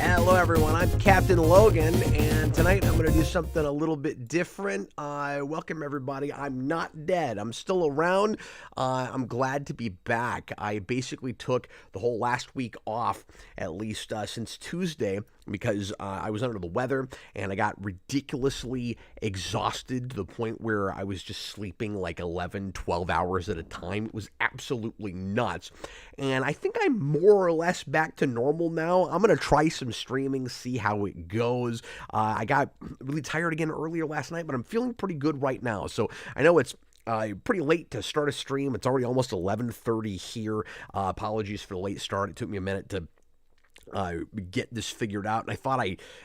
Hello, everyone. I'm Captain Logan, and tonight I'm going to do something a little bit different. Welcome, everybody. I'm not dead. I'm still around. I'm glad to be back. I basically took the whole last week off, at least since Tuesday, because I was under the weather and I got ridiculously exhausted to the point where I was just sleeping like 11, 12 hours at a time. It was absolutely nuts. And I think I'm more or less back to normal now. I'm going to try some streaming, see how it goes. I got really tired again earlier last night, but I'm feeling pretty good right now. So I know it's pretty late to start a stream. It's already almost 11:30 here. Apologies for the late start. It took me a minute to get this figured out. And I thought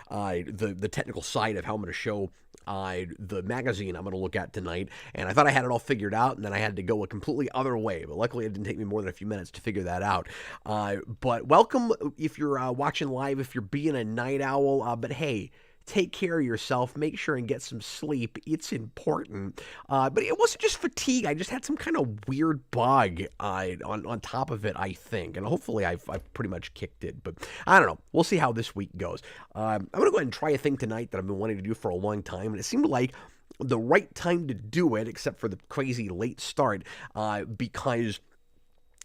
the technical side of how I'm going to show the magazine I'm going to look at tonight, and I thought I had it all figured out, and then I had to go a completely other way. But luckily, it didn't take me more than a few minutes to figure that out. But welcome if you're watching live, if you're being a night owl. But hey, take care of yourself. Make sure and get some sleep. It's important. But it wasn't just fatigue. I just had some kind of weird bug on top of it, I think. And hopefully I've pretty much kicked it. But I don't know. We'll see how this week goes. I'm going to go ahead and try a thing tonight that I've been wanting to do for a long time. And it seemed like the right time to do it, except for the crazy late start, because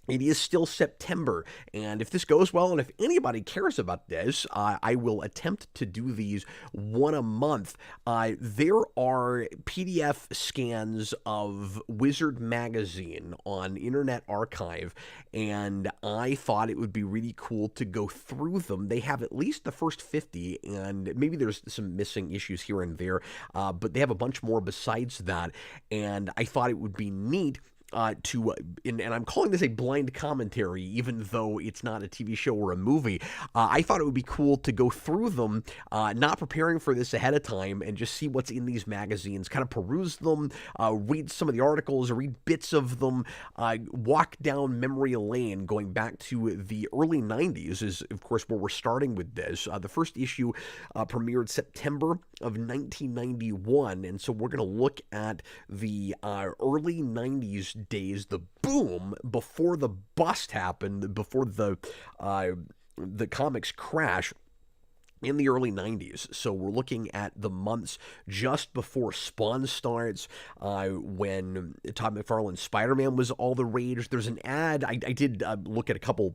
it is still September, and if this goes well, and if anybody cares about this, I will attempt to do these one a month. There are PDF scans of Wizard Magazine on Internet Archive, and I thought it would be really cool to go through them. They have at least the first 50, and maybe there's some missing issues here and there, but they have a bunch more besides that, and I thought it would be neat and I'm calling this a blind commentary, even though it's not a TV show or a movie. I thought it would be cool to go through them, not preparing for this ahead of time, and just see what's in these magazines, kind of peruse them, read some of the articles, read bits of them, walk down memory lane, going back to the early 90s is, of course, where we're starting with this. The first issue premiered September of 1991, and so we're going to look at the early 90s days, the boom before the bust happened, before the comics crash in the early 90s. So we're looking at the months just before Spawn starts, when Todd McFarlane's Spider-Man was all the rage. There's an ad. I did look at a couple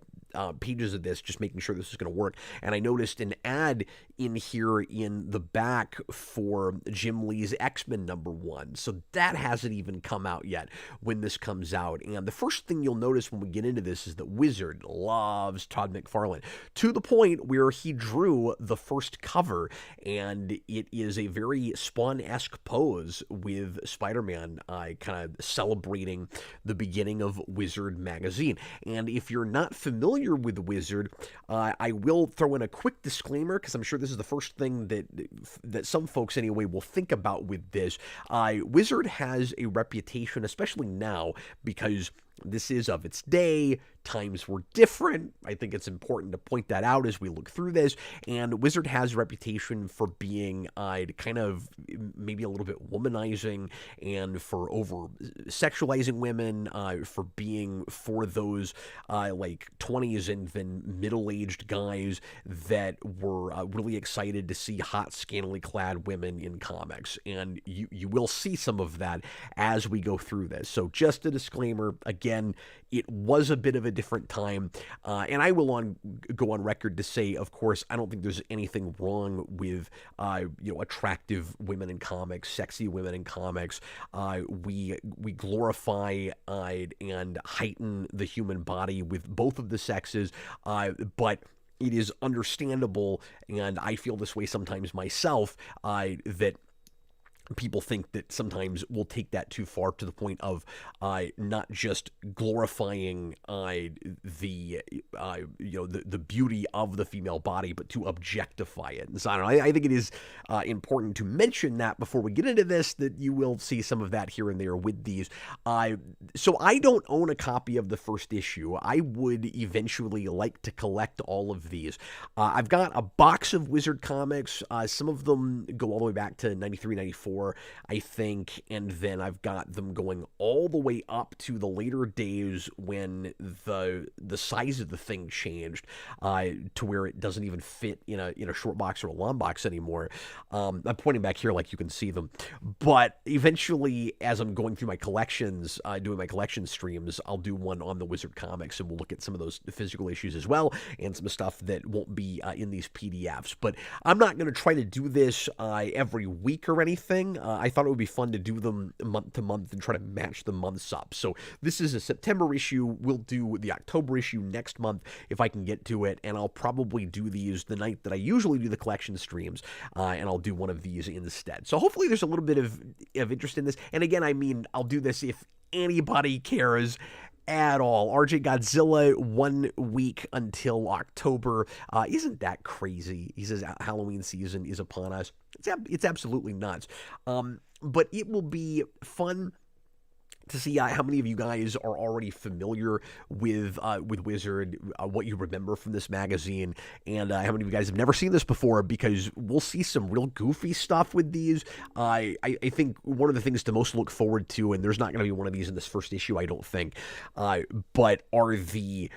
pages of this, just making sure this is going to work, and I noticed an ad in here in the back for Jim Lee's X-Men #1. So that hasn't even come out yet when this comes out. And the first thing you'll notice when we get into this is that Wizard loves Todd McFarlane, to the point where he drew the first cover, and it is a very Spawn-esque pose with Spider-Man kind of celebrating the beginning of Wizard magazine. And if you're not familiar with Wizard, I will throw in a quick disclaimer, because I'm sure this is the first thing that some folks anyway will think about with this. Wizard has a reputation, especially now, because this is of its day. Times were different. I think it's important to point that out as we look through this. And Wizard has a reputation for being kind of maybe a little bit womanizing, and for over-sexualizing women, for being for those like 20s and then middle-aged guys that were really excited to see hot, scantily clad women in comics. And you will see some of that as we go through this. So just a disclaimer, again, it was a bit of a different time, and I will go on record to say, of course, I don't think there's anything wrong with attractive women in comics, sexy women in comics. We glorify and heighten the human body with both of the sexes, but it is understandable, and I feel this way sometimes myself, that people think that sometimes we'll take that too far, to the point of not just glorifying the beauty of the female body, but to objectify it. And so I don't know. I think it is important to mention that before we get into this, that you will see some of that here and there with these. So I don't own a copy of the first issue. I would eventually like to collect all of these. I've got a box of Wizard comics. Some of them go all the way back to 93, 94. anymore, I think, and then I've got them going all the way up to the later days when the size of the thing changed to where it doesn't even fit in a short box or a long box anymore. I'm pointing back here like you can see them, but eventually, as I'm going through my collections, doing my collection streams, I'll do one on the Wizard comics, and we'll look at some of those physical issues as well, and some stuff that won't be in these PDFs. But I'm not going to try to do this every week or anything. I thought it would be fun to do them month to month and try to match the months up. So this is a September issue. We'll do the October issue next month if I can get to it, and I'll probably do these the night that I usually do the collection streams, and I'll do one of these instead. So hopefully there's a little bit of interest in this. And again, I mean, I'll do this if anybody cares at all. RJ Godzilla, 1 week until October. Isn't that crazy? He says Halloween season is upon us. It's absolutely nuts. But it will be fun to see how many of you guys are already familiar with Wizard, what you remember from this magazine, and how many of you guys have never seen this before, because we'll see some real goofy stuff with these. I think one of the things to most look forward to, and there's not going to be one of these in this first issue, I don't think, but are the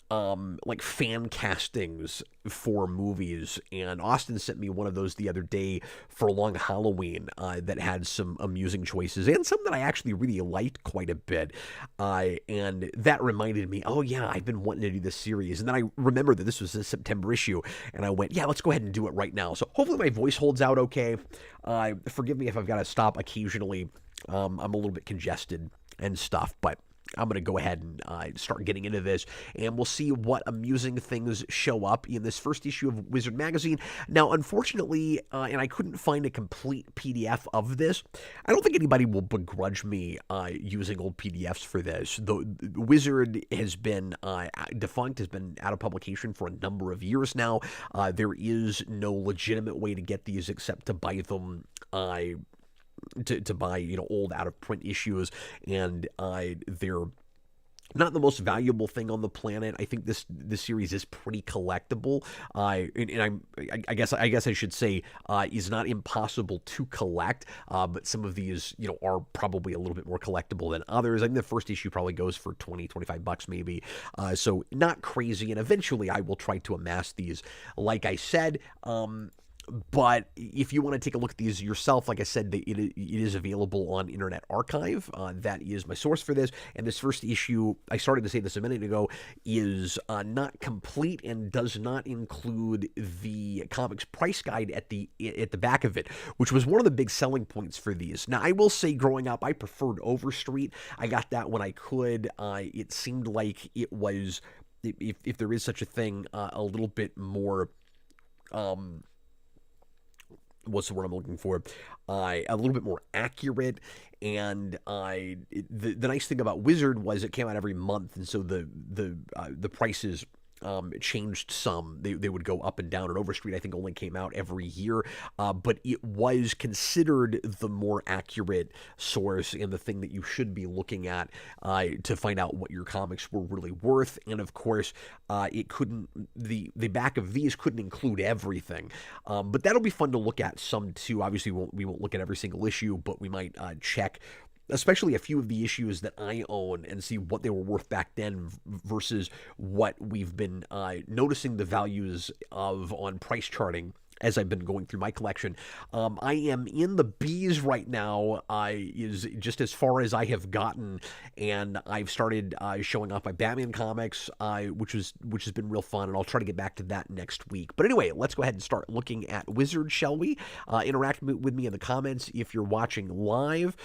like fan castings for movies, and Austin sent me one of those the other day for Long Halloween that had some amusing choices and some that I actually really liked quite a bit, and that reminded me, oh yeah, I've been wanting to do this series, and then I remembered that this was a September issue, and I went, yeah, let's go ahead and do it right now. So hopefully my voice holds out okay. Forgive me if I've got to stop occasionally. I'm a little bit congested and stuff, but I'm going to go ahead and start getting into this, and we'll see what amusing things show up in this first issue of Wizard Magazine. Now, unfortunately, and I couldn't find a complete PDF of this, I don't think anybody will begrudge me using old PDFs for this. The Wizard has been defunct, has been out of publication for a number of years now. There is no legitimate way to get these except to buy them to buy, old out-of-print issues, and they're not the most valuable thing on the planet. I think this series is pretty collectible. I guess I should say is not impossible to collect, but some of these, are probably a little bit more collectible than others. I think the first issue probably goes for $20-25 maybe, so not crazy, and eventually I will try to amass these, like I said. But if you want to take a look at these yourself, like I said, it is available on Internet Archive. That is my source for this. And this first issue, I started to say this a minute ago, is not complete and does not include the comics price guide at the back of it, which was one of the big selling points for these. Now, I will say, growing up, I preferred Overstreet. I got that when I could. It seemed like it was, if there is such a thing, a little bit more what's the word I'm looking for? A little bit more accurate. And the nice thing about Wizard was it came out every month, and so the prices changed some. They would go up and down. And Overstreet, I think, only came out every year, but it was considered the more accurate source and the thing that you should be looking at to find out what your comics were really worth. And of course, it couldn't. The back of these couldn't include everything, but that'll be fun to look at some too. Obviously, we won't look at every single issue, but we might check especially a few of the issues that I own, and see what they were worth back then versus what we've been noticing the values of on price charting as I've been going through my collection. I am in the B's right now, is just as far as I have gotten, and I've started showing off my Batman comics, which has been real fun, and I'll try to get back to that next week. But anyway, let's go ahead and start looking at Wizard, shall we? Interact with me in the comments if you're watching live.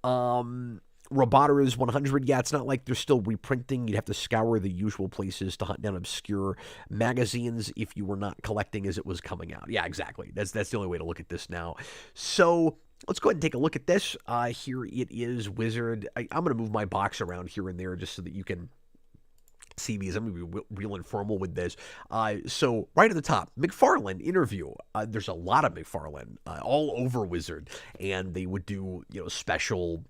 Roboter is 100. Yeah, it's not like they're still reprinting. You'd have to scour the usual places to hunt down obscure magazines if you were not collecting as it was coming out. Yeah, exactly. That's the only way to look at this now. So let's go ahead and take a look at this. Here it is, Wizard. I'm going to move my box around here and there just so that you can see these. I'm going to be real informal with this. So right at the top, McFarlane interview. There's a lot of McFarlane all over Wizard, and they would do special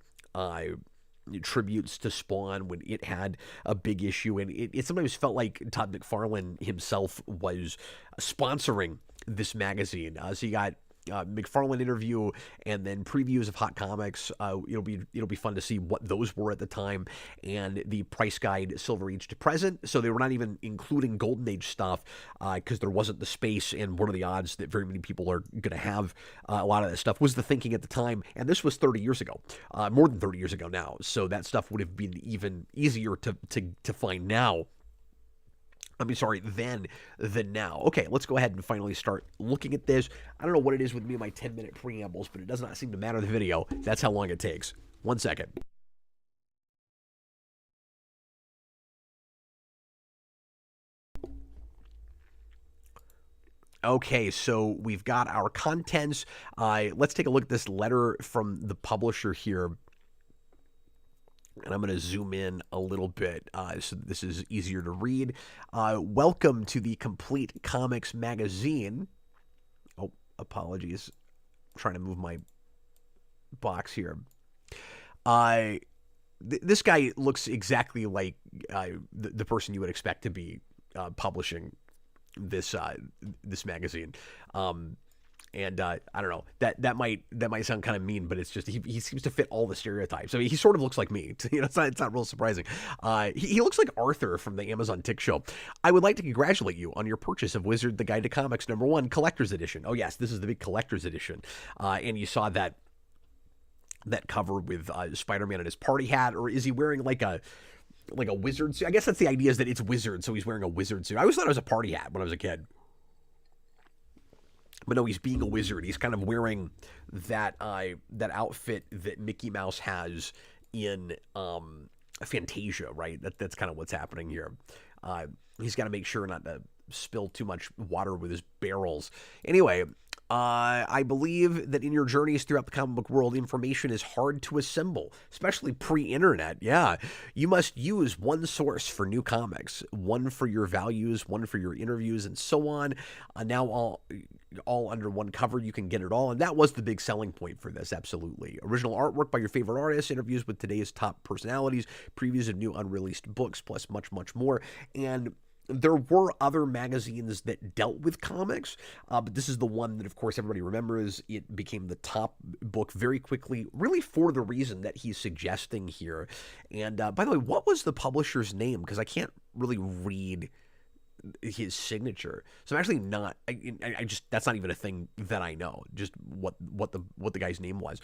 tributes to Spawn when it had a big issue, and it sometimes felt like Todd McFarlane himself was sponsoring this magazine. So you got McFarlane interview, and then previews of hot comics. It'll be fun to see what those were at the time, and the price guide Silver Age to present. So they were not even including Golden Age stuff because there wasn't the space, and what are the odds that very many people are going to have a lot of that stuff was the thinking at the time. And this was 30 years ago, more than 30 years ago now. So that stuff would have been even easier to find now. I mean, sorry, then than now. Okay, let's go ahead and finally start looking at this. I don't know what it is with me and my 10-minute preambles, but it does not seem to matter the video. That's how long it takes. 1 second. Okay, so we've got our contents. Let's take a look at this letter from the publisher here. And I'm going to zoom in a little bit so that this is easier to read. Welcome to the Complete Comics Magazine. Oh, apologies. I'm trying to move my box here. This guy looks exactly like the person you would expect to be publishing this magazine. And I don't know, that might sound kind of mean, but it's just he seems to fit all the stereotypes. I mean, he sort of looks like me. It's not real surprising. He looks like Arthur from the Amazon Tick Show. I would like to congratulate you on your purchase of Wizard: The Guide to Comics #1 Collector's Edition. Oh yes, this is the big Collector's Edition, and you saw that cover with Spider-Man in his party hat, or is he wearing like a wizard suit? I guess that's the idea, is that it's wizard, so he's wearing a wizard suit. I always thought it was a party hat when I was a kid. But no, he's being a wizard. He's kind of wearing that outfit that Mickey Mouse has in Fantasia, right? That's kind of what's happening here. He's got to make sure not to spill too much water with his barrels. Anyway, I believe that in your journeys throughout the comic book world, information is hard to assemble, especially pre-internet. Yeah, you must use one source for new comics, one for your values, one for your interviews, and so on. Now all under one cover, you can get it all, and that was the big selling point for this. Absolutely, original artwork by your favorite artists, interviews with today's top personalities, previews of new unreleased books, plus much more. And there were other magazines that dealt with comics, but this is the one that, of course, everybody remembers. It became the top book very quickly, really for the reason that he's suggesting here. And by the way, what was the publisher's name? Because I can't really read his signature, so I'm actually not. I just, that's not even a thing that I know. Just what the guy's name was.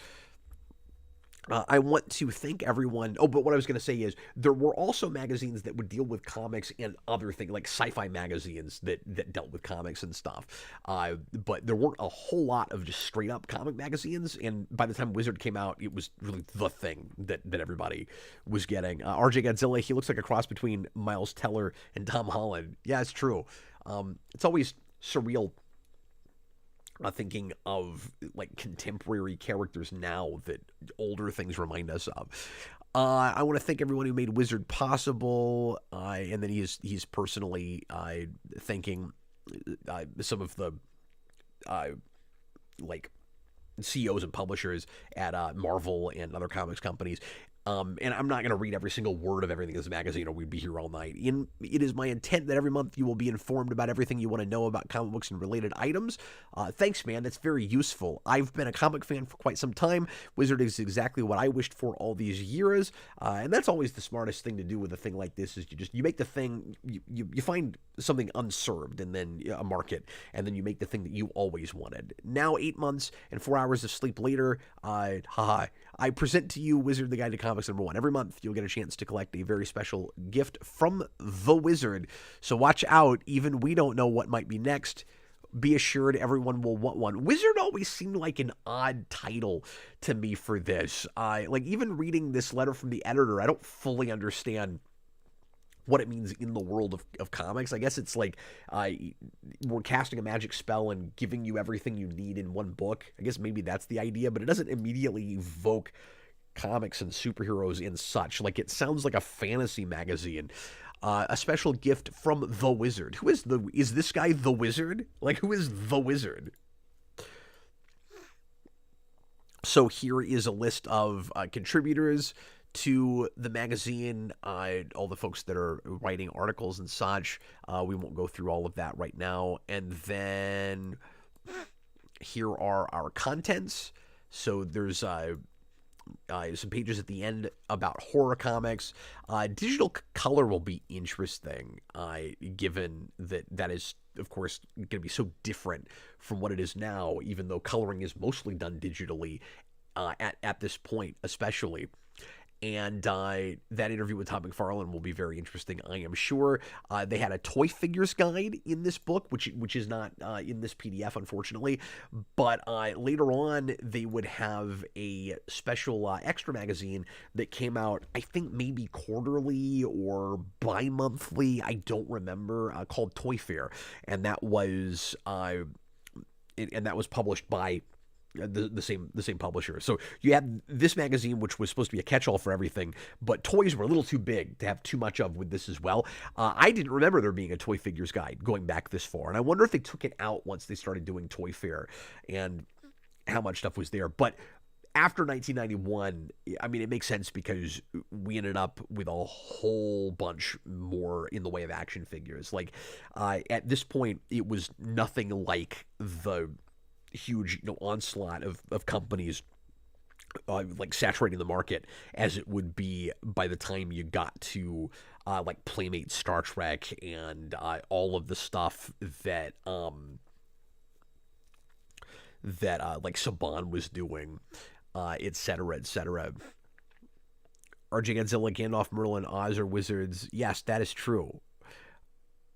I want to thank everyone. Oh, but what I was going to say is there were also magazines that would deal with comics and other things, like sci-fi magazines that dealt with comics and stuff. But there weren't a whole lot of just straight up comic magazines. And by the time Wizard came out, it was really the thing that everybody was getting. RJ Godzilla, he looks like a cross between Miles Teller and Tom Holland. Yeah, it's true. It's always surreal thinking of like contemporary characters now that older things remind us of. I want to thank everyone who made Wizard possible, and then he's personally thanking some of the like CEOs and publishers at Marvel and other comics companies. And I'm not going to read every single word of everything in this magazine, or we'd be here all night. It is my intent that every month you will be informed about everything you want to know about comic books and related items. Thanks, man. That's very useful. I've been a comic fan for quite some time. Wizard is exactly what I wished for all these years. And that's always the smartest thing to do with a thing like this, is you make the thing, you find something unserved, and then a market, and then you make the thing that you always wanted. Now, 8 months and 4 hours of sleep later, I present to you Wizard: The Guide to Comics #1. Every month, you'll get a chance to collect a very special gift from the Wizard. So watch out. Even we don't know what might be next. Be assured everyone will want one. Wizard always seemed like an odd title to me for this. Like, even reading this letter from the editor, I don't fully understand what it means in the world of comics. I guess it's like we're casting a magic spell and giving you everything you need in one book. I guess maybe that's the idea, but it doesn't immediately evoke comics and superheroes and such. Like, it sounds like a fantasy magazine. A special gift from the Wizard. Is this guy the Wizard? Like, who is the Wizard? So here is a list of contributors to the magazine, all the folks that are writing articles and such. We won't go through all of that right now. And then Here are our contents. So there's some pages at the end about horror comics. Digital color will be interesting, given that that is, of course, going to be so different from what it is now, even though coloring is mostly done digitally at this point, especially. And that interview with Todd McFarlane will be very interesting, I am sure. They had a toy figures guide in this book, which is not in this PDF, unfortunately. But later on, they would have a special extra magazine that came out, I think maybe quarterly or bi-monthly, I don't remember, called Toy Fair, and that was published by the same publisher. So you had this magazine, which was supposed to be a catch-all for everything, but toys were a little too big to have too much of with this as well. I didn't remember there being a toy figures guide going back this far, and I wonder if they took it out once they started doing Toy Fair and how much stuff was there. But after 1991, I mean, it makes sense because we ended up with a whole bunch more in the way of action figures. Like, at this point, it was nothing like the huge onslaught of companies like saturating the market as it would be by the time you got to like Playmate Star Trek and all of the stuff that like Saban was doing, et cetera, et cetera. RJ Godzilla, Gandalf, Merlin, Oz are wizards. Yes, that is true.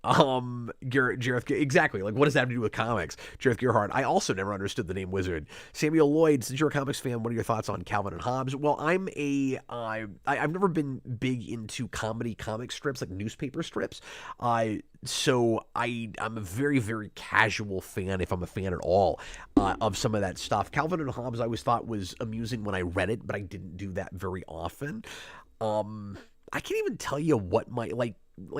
Jareth, exactly. Like, what does that have to do with comics? Jareth Gerhardt, I also never understood the name Wizard. Samuel Lloyd, since you're a comics fan, what are your thoughts on Calvin and Hobbes? Well, I've never been big into comedy comic strips, like newspaper strips. So I'm a very, very casual fan, if I'm a fan at all, of some of that stuff. Calvin and Hobbes I always thought was amusing when I read it, but I didn't do that very often. I can't even tell you what my, like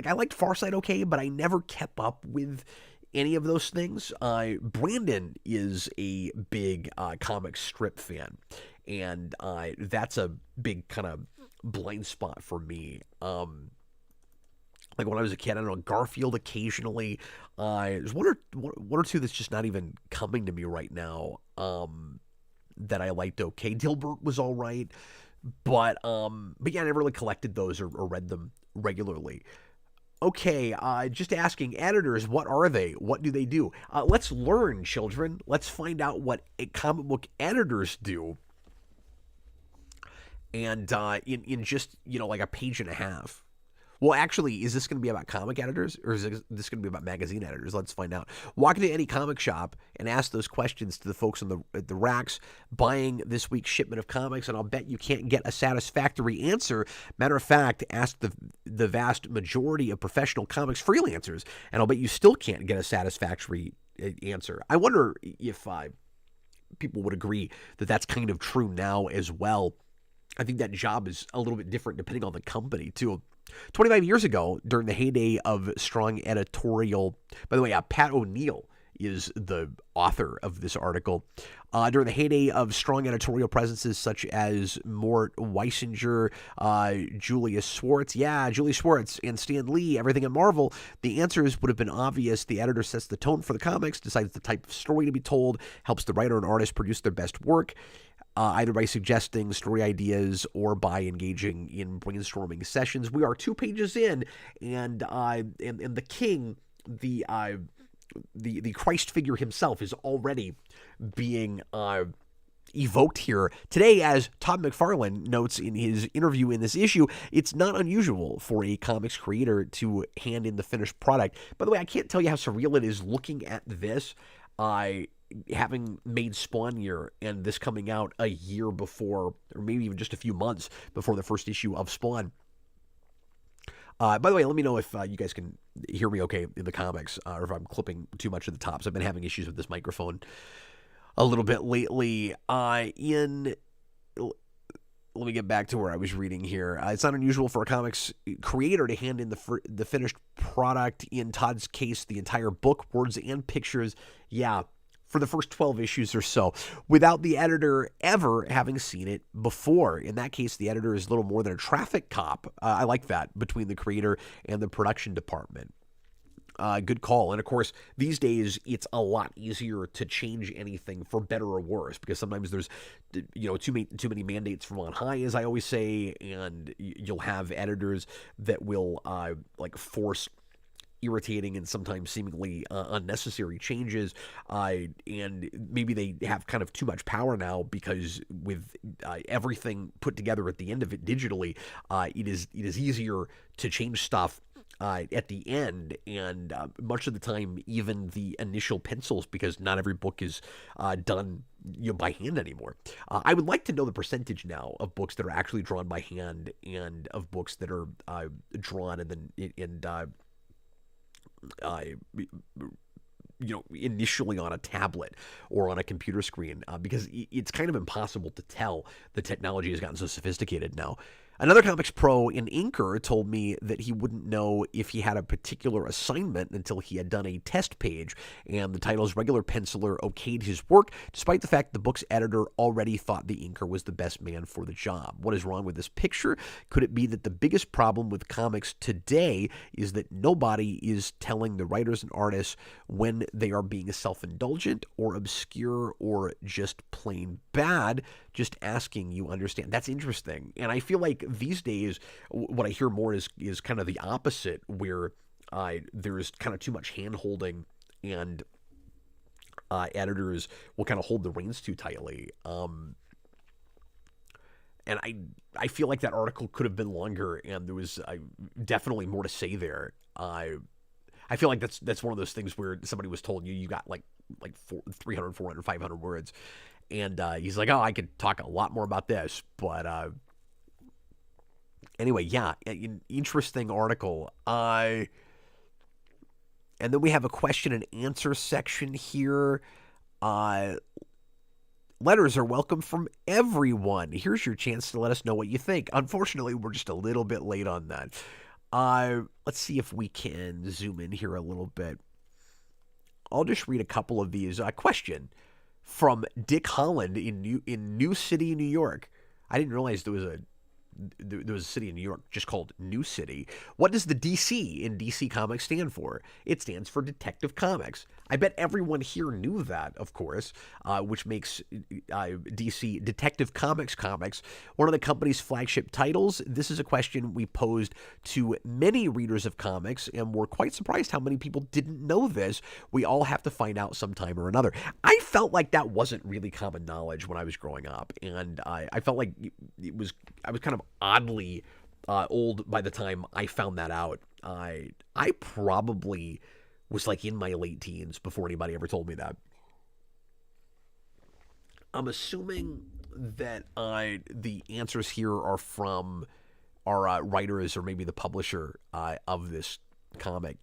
I liked Farsight okay, but I never kept up with any of those things. Brandon is a big comic strip fan, and that's a big kind of blind spot for me. Like when I was a kid, I don't know, Garfield occasionally. There's one or two that's just not even coming to me right now that I liked okay. Dilbert was all right. But yeah, I never really collected those or read them regularly. Okay, just asking, editors, what are they? What do they do? Let's learn, children. Let's find out what comic book editors do. And in just, like a page and a half. Well, actually, is this going to be about comic editors, or is this going to be about magazine editors? Let's find out. Walk into any comic shop and ask those questions to the folks at the racks buying this week's shipment of comics, and I'll bet you can't get a satisfactory answer. Matter of fact, ask the vast majority of professional comics freelancers, and I'll bet you still can't get a satisfactory answer. I wonder if people would agree that that's kind of true now as well. I think that job is a little bit different depending on the company, too. 25 years ago, during the heyday of strong editorial, by the way, Pat O'Neill is the author of this article. During the heyday of strong editorial presences such as Mort Weisinger, Julius Schwartz, and Stan Lee, everything at Marvel, the answers would have been obvious. The editor sets the tone for the comics, decides the type of story to be told, helps the writer and artist produce their best work. Either by suggesting story ideas or by engaging in brainstorming sessions. We are 2 pages in, and the king, the Christ figure himself, is already being evoked here today. As Todd McFarlane notes in his interview in this issue, it's not unusual for a comics creator to hand in the finished product. By the way, I can't tell you how surreal it is looking at this. Having made Spawn Year and this coming out a year before, or maybe even just a few months before the first issue of Spawn. By the way, let me know if you guys can hear me okay in the comics, or if I'm clipping too much of the tops. I've been having issues with this microphone a little bit lately. Let me get back to where I was reading here. It's not unusual for a comics creator to hand in the finished product. In Todd's case, the entire book, words and pictures. Yeah, for the first 12 issues or so, without the editor ever having seen it before. In that case, the editor is little more than a traffic cop. I like that, between the creator and the production department. Good call. And of course, these days it's a lot easier to change anything for better or worse because sometimes there's, too many mandates from on high, as I always say, and you'll have editors that will force irritating and sometimes seemingly unnecessary changes, and maybe they have kind of too much power now because with everything put together at the end of it digitally, it is easier to change stuff at the end, and much of the time, even the initial pencils, because not every book is done by hand anymore. I would like to know the percentage now of books that are actually drawn by hand and of books that are drawn initially on a tablet or on a computer screen, because it's kind of impossible to tell. The technology has gotten so sophisticated now. Another comics pro in inker told me that he wouldn't know if he had a particular assignment until he had done a test page, and the title's regular penciler okayed his work, despite the fact the book's editor already thought the inker was the best man for the job. What is wrong with this picture? Could it be that the biggest problem with comics today is that nobody is telling the writers and artists when they are being self-indulgent or obscure or just plain bad? Just asking, you understand. That's interesting. And I feel like these days, what I hear more is kind of the opposite, where there's kind of too much hand-holding, and editors will kind of hold the reins too tightly. And I feel like that article could have been longer, and there was definitely more to say there. I feel like that's one of those things where somebody was told you got like 300, 400, 500 words. And he's like, oh, I could talk a lot more about this. But anyway, yeah, an interesting article. And then we have a question and answer section here. Letters are welcome from everyone. Here's your chance to let us know what you think. Unfortunately, we're just a little bit late on that. Let's see if we can zoom in here a little bit. I'll just read a couple of these. Question from Dick Holland in New City, New York. I didn't realize there was a city in New York just called New City. What does the DC in DC Comics stand for? It stands for Detective Comics. I bet everyone here knew that, of course, which makes DC Detective Comics one of the company's flagship titles. This is a question we posed to many readers of comics, and we're quite surprised how many people didn't know this. We all have to find out sometime or another. I felt like that wasn't really common knowledge when I was growing up, and I felt like I was kind of oddly old by the time I found that out. I probably was like in my late teens before anybody ever told me that. I'm assuming that the answers here are from our writers or maybe the publisher of this comic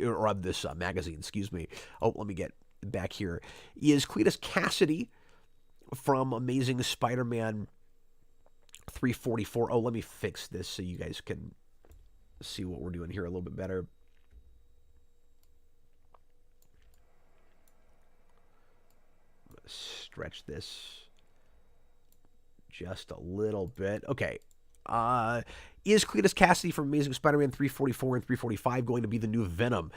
or of this magazine. Excuse me. Oh, let me get back here. Is Cletus Cassidy from Amazing Spider-Man 344. Oh, let me fix this so you guys can see what we're doing here a little bit better. Stretch this just a little bit. Okay. Is Cletus Cassidy from Amazing Spider-Man 344 and 345 going to be the new Venom?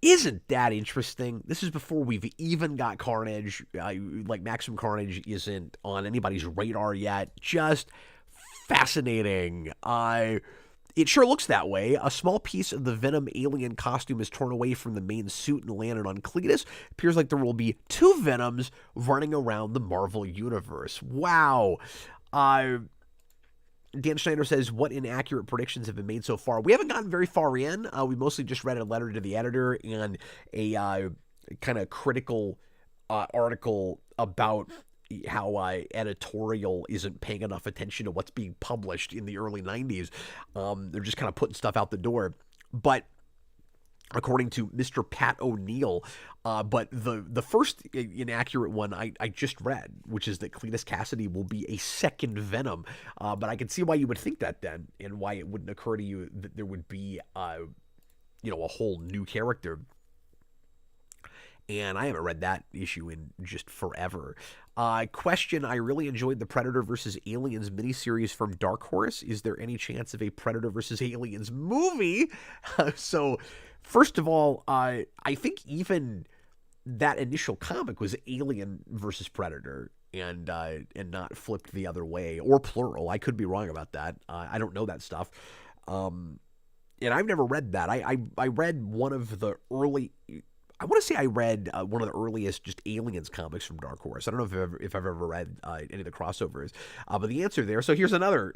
Isn't that interesting? This is before we've even got Carnage. Like Maximum Carnage isn't on anybody's radar yet. Just fascinating. It sure looks that way. A small piece of the Venom alien costume is torn away from the main suit and landed on Cletus. Appears like there will be two Venoms running around the Marvel Universe. Wow. Dan Schneider says, what inaccurate predictions have been made so far? We haven't gotten very far in. We mostly just read a letter to the editor and a kind of critical article about how editorial isn't paying enough attention to what's being published in the early 90s. They're just kind of putting stuff out the door. But according to Mr. Pat O'Neill, but the first inaccurate one I just read, which is that Cletus Cassidy will be a second Venom. But I can see why you would think that then, and why it wouldn't occur to you that there would be a whole new character. And I haven't read that issue in just forever. Question, I really enjoyed the Predator vs. Aliens miniseries from Dark Horse. Is there any chance of a Predator vs. Aliens movie? So First of all, I think even that initial comic was Alien versus Predator, and not flipped the other way or plural. I could be wrong about that. I don't know that stuff. And I've never read that. I read one of the early. I want to say I read one of the earliest just Aliens comics from Dark Horse. I don't know if I've ever read any of the crossovers, but the answer there. So here's another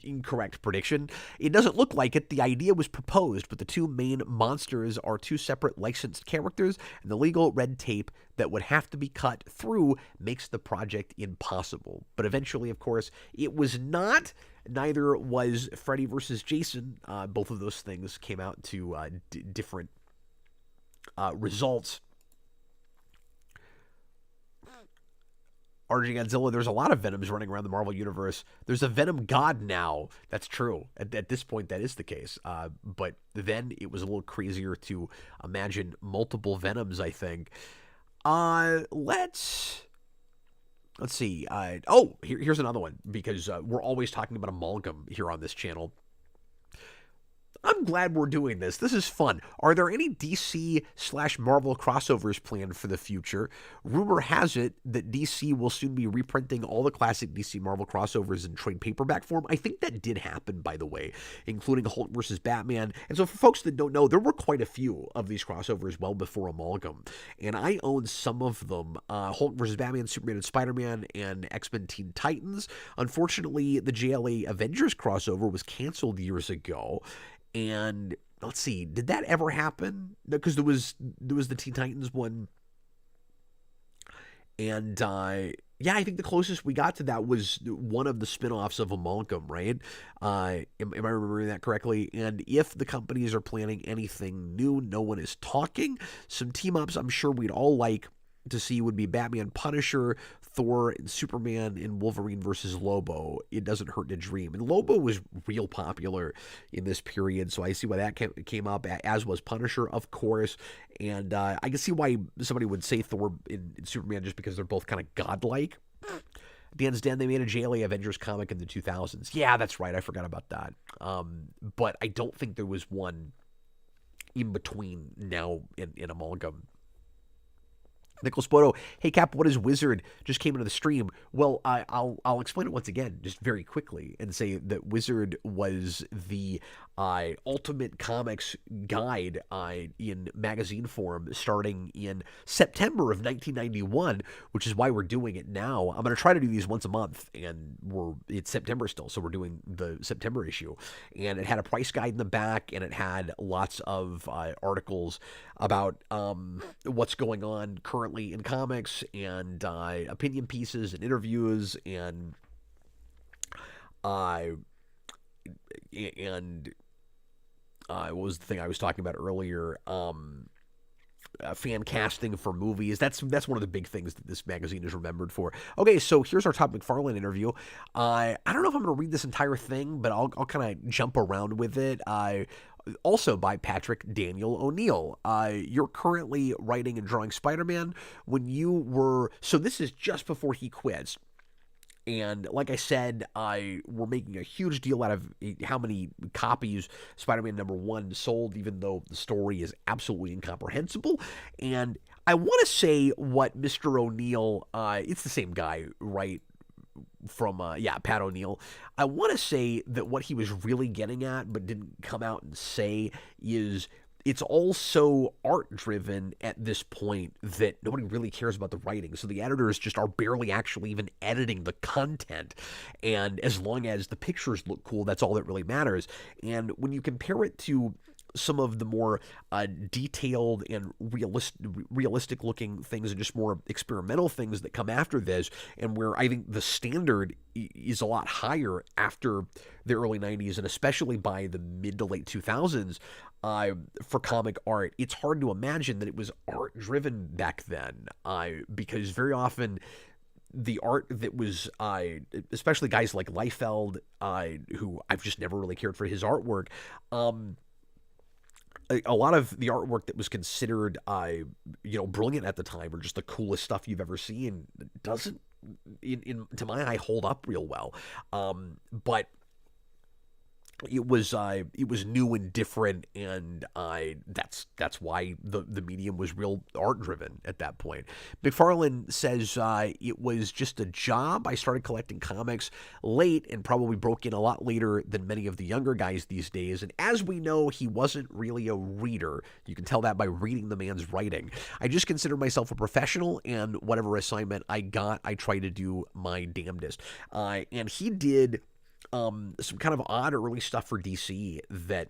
incorrect prediction. It doesn't look like it. The idea was proposed, but the two main monsters are two separate licensed characters, and the legal red tape that would have to be cut through makes the project impossible. But eventually, of course, it was not. Neither was Freddy versus Jason. Both of those things came out to different results. RG Godzilla, there's a lot of Venoms running around the Marvel Universe. There's a Venom God now. That's true. At this point, that is the case. But then it was a little crazier to imagine multiple Venoms, I think. Let's see. Here's another one, because we're always talking about amalgam here on this channel. I'm glad we're doing this. This is fun. Are there any DC/Marvel crossovers planned for the future? Rumor has it that DC will soon be reprinting all the classic DC Marvel crossovers in trade paperback form. I think that did happen, by the way, including Hulk versus Batman. And so for folks that don't know, there were quite a few of these crossovers well before Amalgam. And I own some of them. Hulk versus Batman, Superman and Spider-Man, and X-Men Teen Titans. Unfortunately, the JLA Avengers crossover was canceled years ago. And let's see, did that ever happen? Because there was the Teen Titans one, and I think the closest we got to that was one of the spinoffs of Amalgam, right? Am I remembering that correctly? And if the companies are planning anything new, no one is talking. Some team ups I'm sure we'd all like to see would be Batman, Punisher, Thor, and Superman, and Wolverine versus Lobo. It doesn't hurt to dream. And Lobo was real popular in this period, so I see why that came up, as was Punisher, of course. And I can see why somebody would say Thor and Superman, just because they're both kind of godlike. Dan's Den, they made a JLA Avengers comic in the 2000s. Yeah, that's right. I forgot about that. But I don't think there was one in between now in Amalgam. Nicholas Boto, hey Cap, what is Wizard? Just came into the stream. Well, I'll explain it once again, just very quickly, and say that Wizard was the Ultimate Comics guide in magazine form starting in September of 1991, which is why we're doing it now. I'm going to try to do these once a month, and it's September still, so we're doing the September issue. And it had a price guide in the back, and it had lots of articles about what's going on currently in comics, and opinion pieces and interviews, and what was the thing I was talking about earlier? Fan casting for movies. That's one of the big things that this magazine is remembered for. Okay, so here's our Todd McFarlane interview. I don't know if I'm going to read this entire thing, but I'll kind of jump around with it. Also by Patrick Daniel O'Neill. You're currently writing and drawing Spider-Man. So this is just before he quits. And like I said, we're making a huge deal out of how many copies Spider-Man #1 sold, even though the story is absolutely incomprehensible. And I want to say what Mr. O'Neill, it's the same guy, right? From Pat O'Neill. I want to say that what he was really getting at, but didn't come out and say, is it's all so art-driven at this point that nobody really cares about the writing. So the editors just are barely actually even editing the content. And as long as the pictures look cool, that's all that really matters. And when you compare it to some of the more detailed and realistic looking things, and just more experimental things that come after this, and where I think the standard is a lot higher after the early 90s, and especially by the mid to late 2000s, for comic art, it's hard to imagine that it was art driven back then, because very often the art that was, especially guys like Liefeld, who I've just never really cared for his artwork, a lot of the artwork that was considered, brilliant at the time, or just the coolest stuff you've ever seen, doesn't, to my eye, hold up real well. But it was new and different, and that's why the medium was real art driven at that point. McFarlane says it was just a job. I started collecting comics late and probably broke in a lot later than many of the younger guys these days. And as we know, he wasn't really a reader. You can tell that by reading the man's writing. I just consider myself a professional, and whatever assignment I got, I try to do my damnedest. And he did some kind of odd early stuff for DC that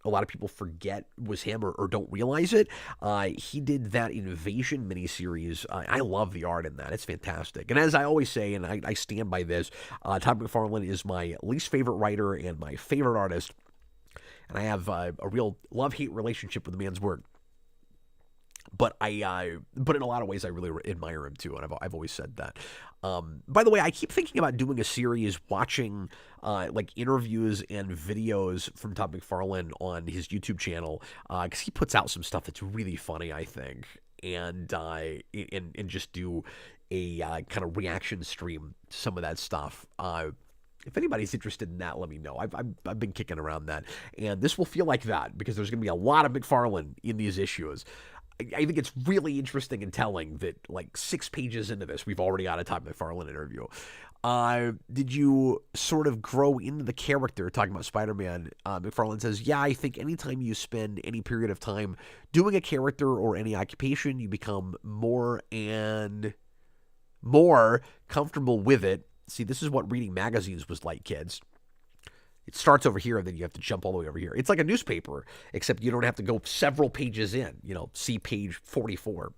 a lot of people forget was him or don't realize it. He did that Invasion miniseries. I love the art in that. It's fantastic. And as I always say, and I stand by this, Todd McFarlane is my least favorite writer and my favorite artist. And I have a real love-hate relationship with the man's work. But but in a lot of ways, I really admire him too, and I've always said that. By the way, I keep thinking about doing a series, watching like interviews and videos from Todd McFarlane on his YouTube channel, because he puts out some stuff that's really funny, I think, and just do a kind of reaction stream to some of that stuff. If anybody's interested in that, let me know. I've been kicking around that, and this will feel like that because there's going to be a lot of McFarlane in these issues. I think it's really interesting and telling that, like, 6 pages into this, we've already got a Todd McFarlane interview. Did you sort of grow into the character, talking about Spider-Man? McFarlane says, yeah, I think anytime you spend any period of time doing a character or any occupation, you become more and more comfortable with it. See, this is what reading magazines was like, kids. It starts over here, and then you have to jump all the way over here. It's like a newspaper, except you don't have to go several pages in. See page 44.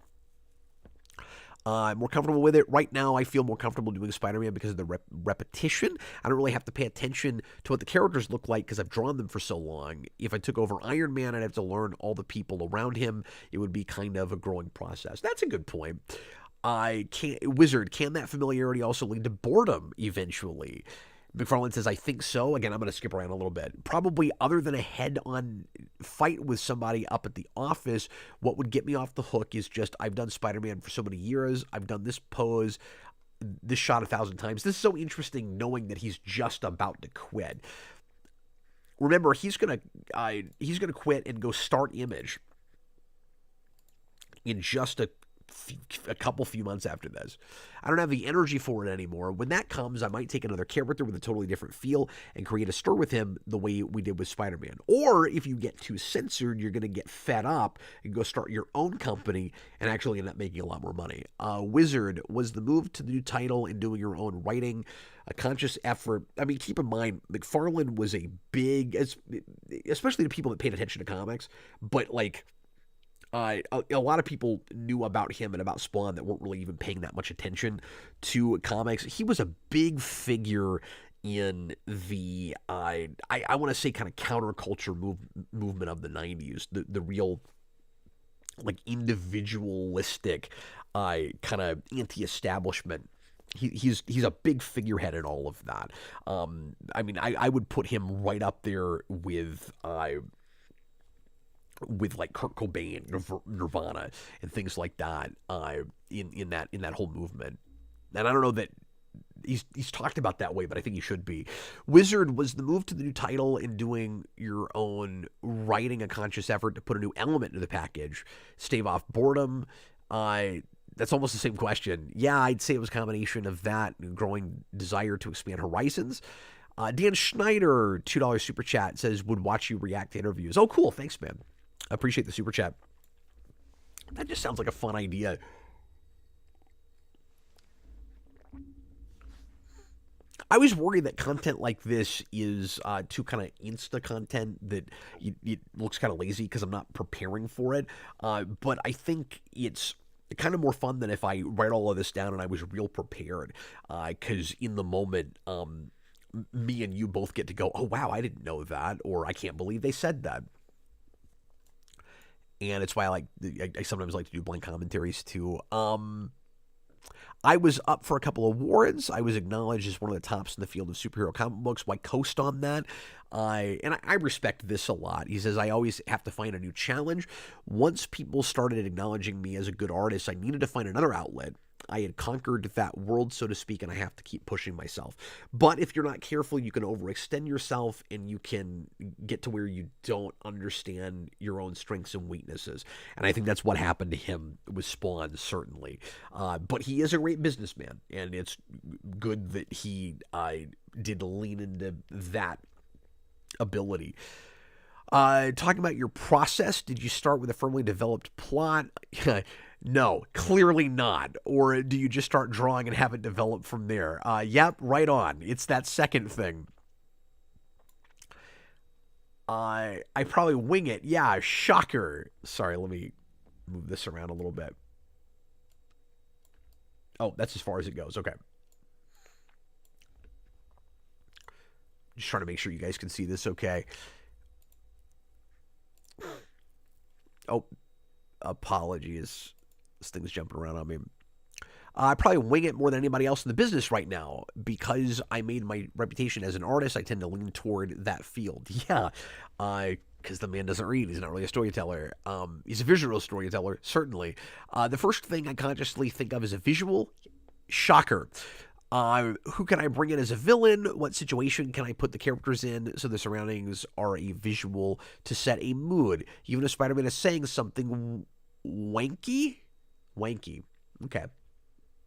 I'm more comfortable with it. Right now, I feel more comfortable doing Spider-Man because of the repetition. I don't really have to pay attention to what the characters look like because I've drawn them for so long. If I took over Iron Man, I'd have to learn all the people around him. It would be kind of a growing process. That's a good point. Wizard, can that familiarity also lead to boredom eventually? McFarlane says, I think so. Again, I'm going to skip around a little bit. Probably other than a head-on fight with somebody up at the office, what would get me off the hook is just, I've done Spider-Man for so many years. I've done this pose, this shot 1,000 times. This is so interesting knowing that he's just about to quit. Remember, he's going to quit and go start Image in just a few months after this. I don't have the energy for it anymore. When that comes, I might take another character with a totally different feel and create a story with him the way we did with Spider-Man. Or if you get too censored, you're going to get fed up and go start your own company and actually end up making a lot more money. Wizard, was the move to the new title and doing your own writing a conscious effort? I mean, keep in mind, McFarlane was a big, especially to people that paid attention to comics, but like, a lot of people knew about him and about Spawn that weren't really even paying that much attention to comics. He was a big figure in the, I want to say, kind of counterculture movement of the 90s. The real, like, individualistic, kind of anti-establishment. He's a big figurehead in all of that. I mean, I would put him right up there with like Kurt Cobain, Nirvana, and things like that, in that whole movement. And I don't know that he's talked about that way, but I think he should be. Wizard, was the move to the new title and doing your own writing a conscious effort to put a new element into the package, stave off boredom? That's almost the same question. Yeah, I'd say it was a combination of that and growing desire to expand horizons. Dan Schneider, $2 super chat, says, would watch you react to interviews. Oh, cool. Thanks, man. I appreciate the super chat. That just sounds like a fun idea. I was worried that content like this is too kind of insta content, that it looks kind of lazy because I'm not preparing for it. But I think it's kind of more fun than if I write all of this down and I was real prepared. Because in the moment, me and you both get to go, oh, wow, I didn't know that, or I can't believe they said that. And it's why I sometimes like to do blank commentaries too. I was up for a couple of awards. I was acknowledged as one of the tops in the field of superhero comic books. Why coast on that? I respect this a lot. He says, I always have to find a new challenge. Once people started acknowledging me as a good artist, I needed to find another outlet. I had conquered that world, so to speak, and I have to keep pushing myself. But if you're not careful, you can overextend yourself and you can get to where you don't understand your own strengths and weaknesses. And I think that's what happened to him with Spawn, certainly. But he is a great businessman, and it's good that he did lean into that ability. Talking about your process, did you start with a firmly developed plot? No, clearly not. Or do you just start drawing and have it develop from there? Yep, right on. It's that second thing. I probably wing it. Yeah, shocker. Sorry, let me move this around a little bit. Oh, that's as far as it goes. Okay. Just trying to make sure you guys can see this okay. Oh, apologies. This thing's jumping around on me. I probably wing it more than anybody else in the business right now because I made my reputation as an artist. I tend to lean toward that field. Yeah, because the man doesn't read. He's not really a storyteller. He's a visual storyteller, certainly. The first thing I consciously think of is a visual. Shocker. Who can I bring in as a villain? What situation can I put the characters in so the surroundings are a visual to set a mood? Even if Spider-Man is saying something wanky? Wanky. Okay.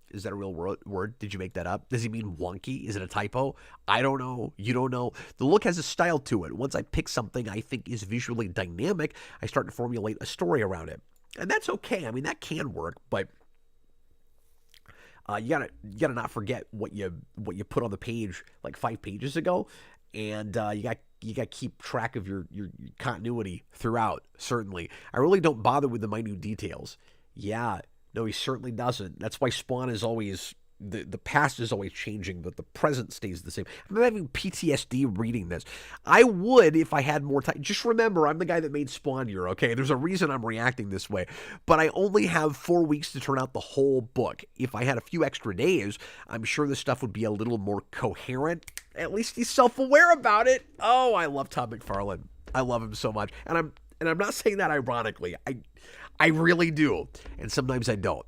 Is that a real word? Did you make that up? Does he mean wonky? Is it a typo? I don't know. You don't know. The look has a style to it. Once I pick something I think is visually dynamic, I start to formulate a story around it. And that's okay. I mean, that can work, but you gotta not forget what you put on the page like 5 pages ago, and you got to keep track of your continuity throughout. Certainly, I really don't bother with the minute details. Yeah, no, he certainly doesn't. That's why Spawn is always the past is always changing, but the present stays the same. I'm having PTSD reading this. I would if I had more time. Just remember, I'm the guy that made Spawn here, okay? There's a reason I'm reacting this way. But I only have 4 weeks to turn out the whole book. If I had a few extra days, I'm sure this stuff would be a little more coherent. At least he's self-aware about it. Oh, I love Todd McFarlane. I love him so much. And I'm not saying that ironically. I really do. And sometimes I don't.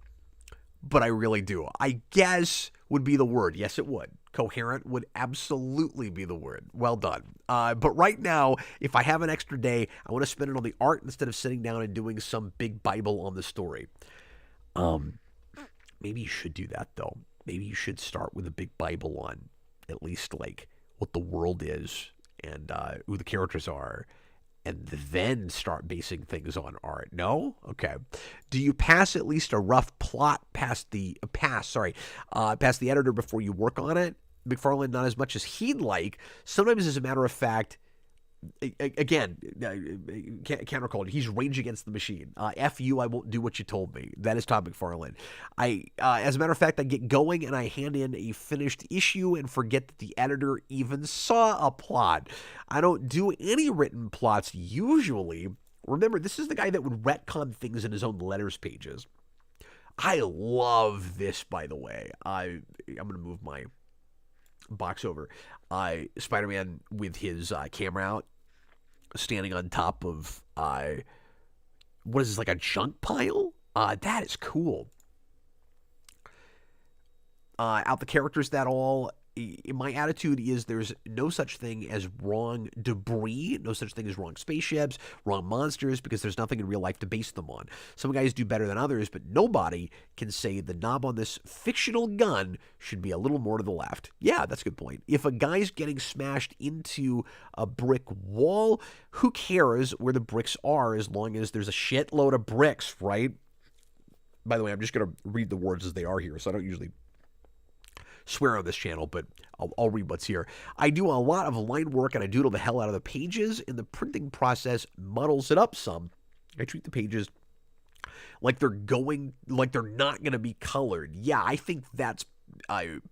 But I really do. I guess would be the word. Yes, it would. Coherent would absolutely be the word. Well done. But right now, if I have an extra day, I want to spend it on the art instead of sitting down and doing some big Bible on the story. Maybe you should do that, though. Maybe you should start with a big Bible on at least like what the world is and who the characters are, and then start basing things on art. No? Okay. Do you pass at least a rough plot past the editor before you work on it? McFarlane, not as much as he'd like. Sometimes, as a matter of fact, again, counterculture, he's Rage Against the Machine. F you, I won't do what you told me. That is Todd McFarlane. As a matter of fact, I get going and I hand in a finished issue and forget that the editor even saw a plot. I don't do any written plots usually. Remember, this is the guy that would retcon things in his own letters pages. I love this, by the way. I'm going to move my box over. Spider-Man with his camera out, standing on top of what is this, like a junk pile? That is cool. Out the characters that all. My attitude is there's no such thing as wrong debris, no such thing as wrong spaceships, wrong monsters, because there's nothing in real life to base them on. Some guys do better than others, but nobody can say the knob on this fictional gun should be a little more to the left. Yeah, that's a good point. If a guy's getting smashed into a brick wall, who cares where the bricks are as long as there's a shitload of bricks, right? By the way, I'm just going to read the words as they are here, so I don't usually swear on this channel, but I'll read what's here. I do a lot of line work and I doodle the hell out of the pages, and the printing process muddles it up some. I treat the pages like they're not going to be colored. Yeah, I think that's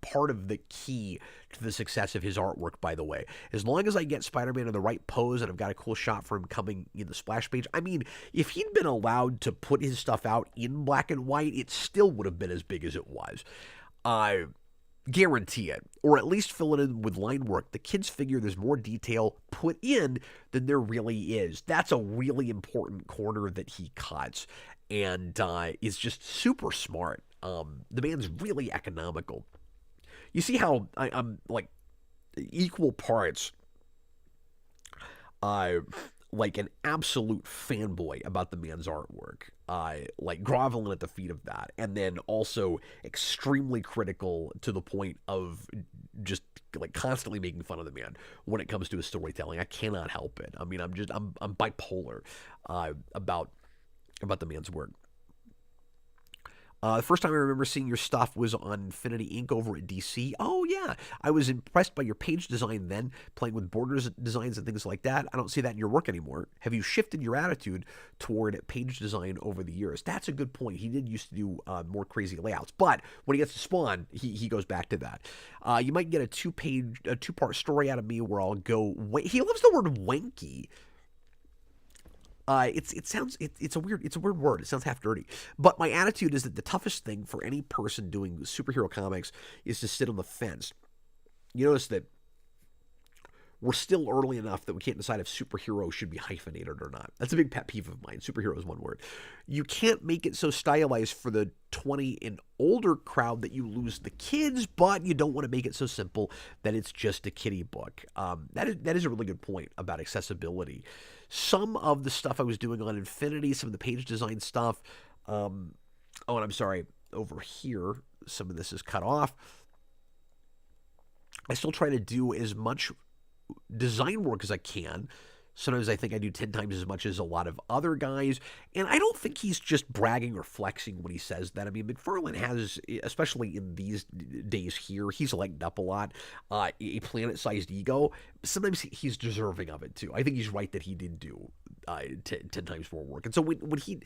part of the key to the success of his artwork, by the way. As long as I get Spider-Man in the right pose and I've got a cool shot for him coming in the splash page. I mean, if he'd been allowed to put his stuff out in black and white, it still would have been as big as it was. Guarantee it, or at least fill it in with line work. The kids figure there's more detail put in than there really is. That's a really important corner that he cuts, and is just super smart. The man's really economical. You see how I'm like equal parts uh, like an absolute fanboy about the man's artwork, like groveling at the feet of that, and then also extremely critical to the point of just like constantly making fun of the man when it comes to his storytelling. I cannot help it. I mean, I'm bipolar about the man's work. The first time I remember seeing your stuff was on Infinity Inc. over at DC. Oh, yeah. I was impressed by your page design then, playing with borders designs and things like that. I don't see that in your work anymore. Have you shifted your attitude toward page design over the years? That's a good point. He did used to do more crazy layouts, but when he gets to Spawn, he goes back to that. You might get a two-part story out of me where I'll go. He loves the word wanky. It's a weird word. It sounds half dirty. But my attitude is that the toughest thing for any person doing superhero comics is to sit on the fence. You notice that we're still early enough that we can't decide if superhero should be hyphenated or not. That's a big pet peeve of mine. Superhero is one word. You can't make it so stylized for the 20 and older crowd that you lose the kids, but you don't want to make it so simple that it's just a kiddie book. That is a really good point about accessibility. Some of the stuff I was doing on Infinity, some of the page design stuff, and I'm sorry, over here, some of this is cut off. I still try to do as much design work as I can. Sometimes I think I do 10 times as much as a lot of other guys, and I don't think he's just bragging or flexing when he says that. I mean, McFarlane has, especially in these days here, he's lightened up a lot, a planet-sized ego. Sometimes he's deserving of it, too. I think he's right that he did do 10 times more work. And so when he...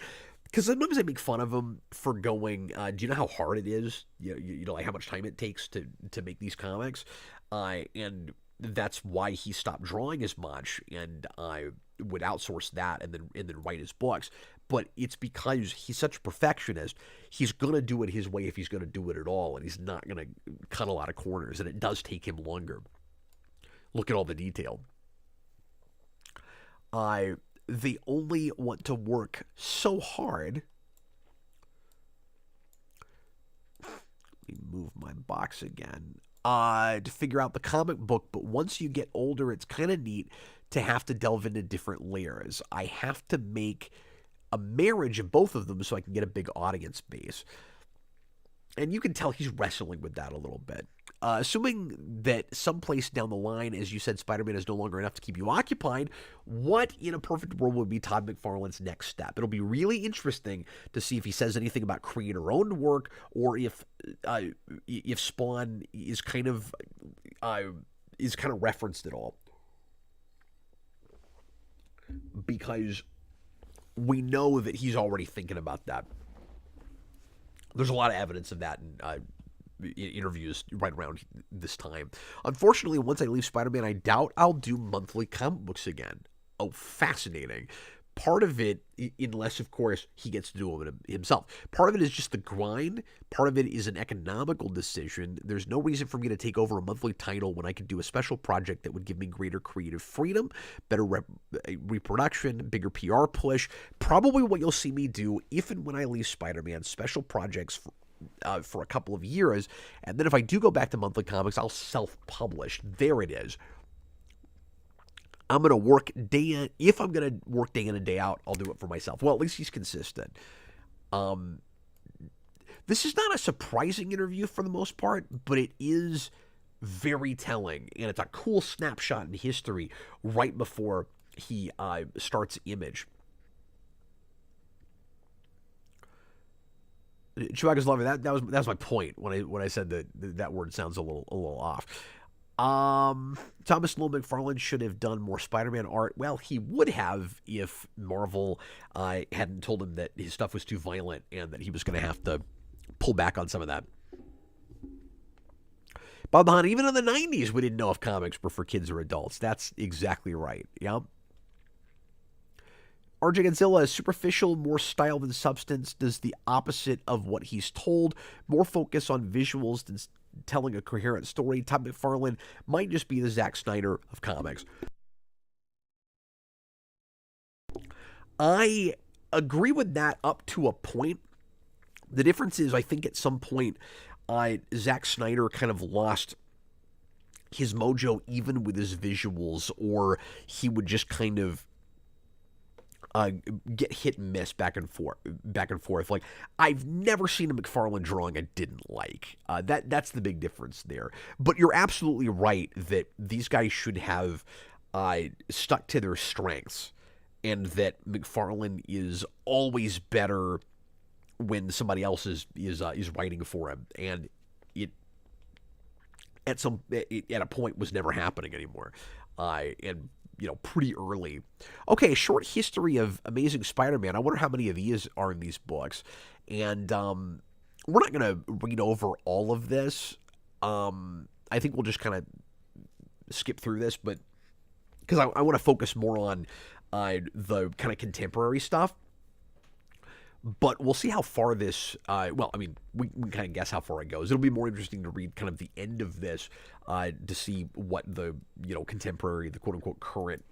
Because sometimes I make fun of him for going, do you know how hard it is? You know, like how much time it takes to make these comics? And that's why he stopped drawing as much, and I would outsource that and then write his books. But it's because he's such a perfectionist. He's gonna do it his way if he's gonna do it at all, and he's not gonna cut a lot of corners. And it does take him longer. Look at all the detail. They only want to work so hard. Let me move my box again. To figure out the comic book, but once you get older, it's kind of neat to have to delve into different layers. I have to make a marriage of both of them so I can get a big audience base. And you can tell he's wrestling with that a little bit. Assuming that someplace down the line, as you said, Spider-Man is no longer enough to keep you occupied, what in a perfect world would be Todd McFarlane's next step? It'll be really interesting to see if he says anything about creator-owned work, or if Spawn is kind of referenced at all. Because we know that he's already thinking about that. There's a lot of evidence of that in interviews right around this time. Unfortunately, once I leave Spider-Man, I doubt I'll do monthly comic books again. Oh, fascinating. Part of it, unless, of course, he gets to do it himself. Part of it is just the grind. Part of it is an economical decision. There's no reason for me to take over a monthly title when I could do a special project that would give me greater creative freedom, better reproduction, bigger PR push. Probably what you'll see me do, if and when I leave Spider-Man, special projects for a couple of years. And then if I do go back to monthly comics, I'll self-publish. There it is. I'm going to work if I'm going to work day in and day out, I'll do it for myself. Well, at least he's consistent. This is not a surprising interview for the most part, but it is very telling. And it's a cool snapshot in history right before he starts Image. Chewbacca's loving that. That was my point when I said that word sounds a little off. Thomas Lowe McFarlane should have done more Spider-Man art. Well, he would have if Marvel hadn't told him that his stuff was too violent and that he was going to have to pull back on some of that. Bob Hahn, even in the 90s, we didn't know if comics were for kids or adults. That's exactly right. Yeah. RJ Godzilla is superficial, more style than substance, does the opposite of what he's told, more focus on visuals than telling a coherent story. Todd McFarlane might just be the Zack Snyder of comics. I agree with that up to a point, The difference is, I think at some point, Zack Snyder kind of lost his mojo even with his visuals, or he would just kind of get hit and miss back and forth, back and forth. Like, I've never seen a McFarlane drawing I didn't like. That's the big difference there. But you're absolutely right that these guys should have stuck to their strengths, and that McFarlane is always better when somebody else is writing for him, and it at a point was never happening anymore, and pretty early. Okay, short history of Amazing Spider-Man. I wonder how many of these are in these books, and we're not going to read over all of this. I think we'll just kind of skip through this, but because I want to focus more on the kind of contemporary stuff. But we'll see how far this, we can kind of guess how far it goes. It'll be more interesting to read kind of the end of this to see what the, contemporary, the quote-unquote current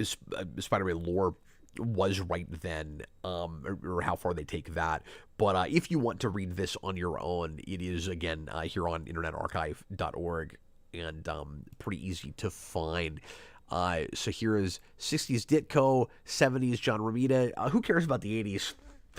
Spider-Man lore was right then, or how far they take that. But if you want to read this on your own, it is, again, here on internetarchive.org, and pretty easy to find. So here is 60s Ditko, 70s John Romita. Who cares about the 80s?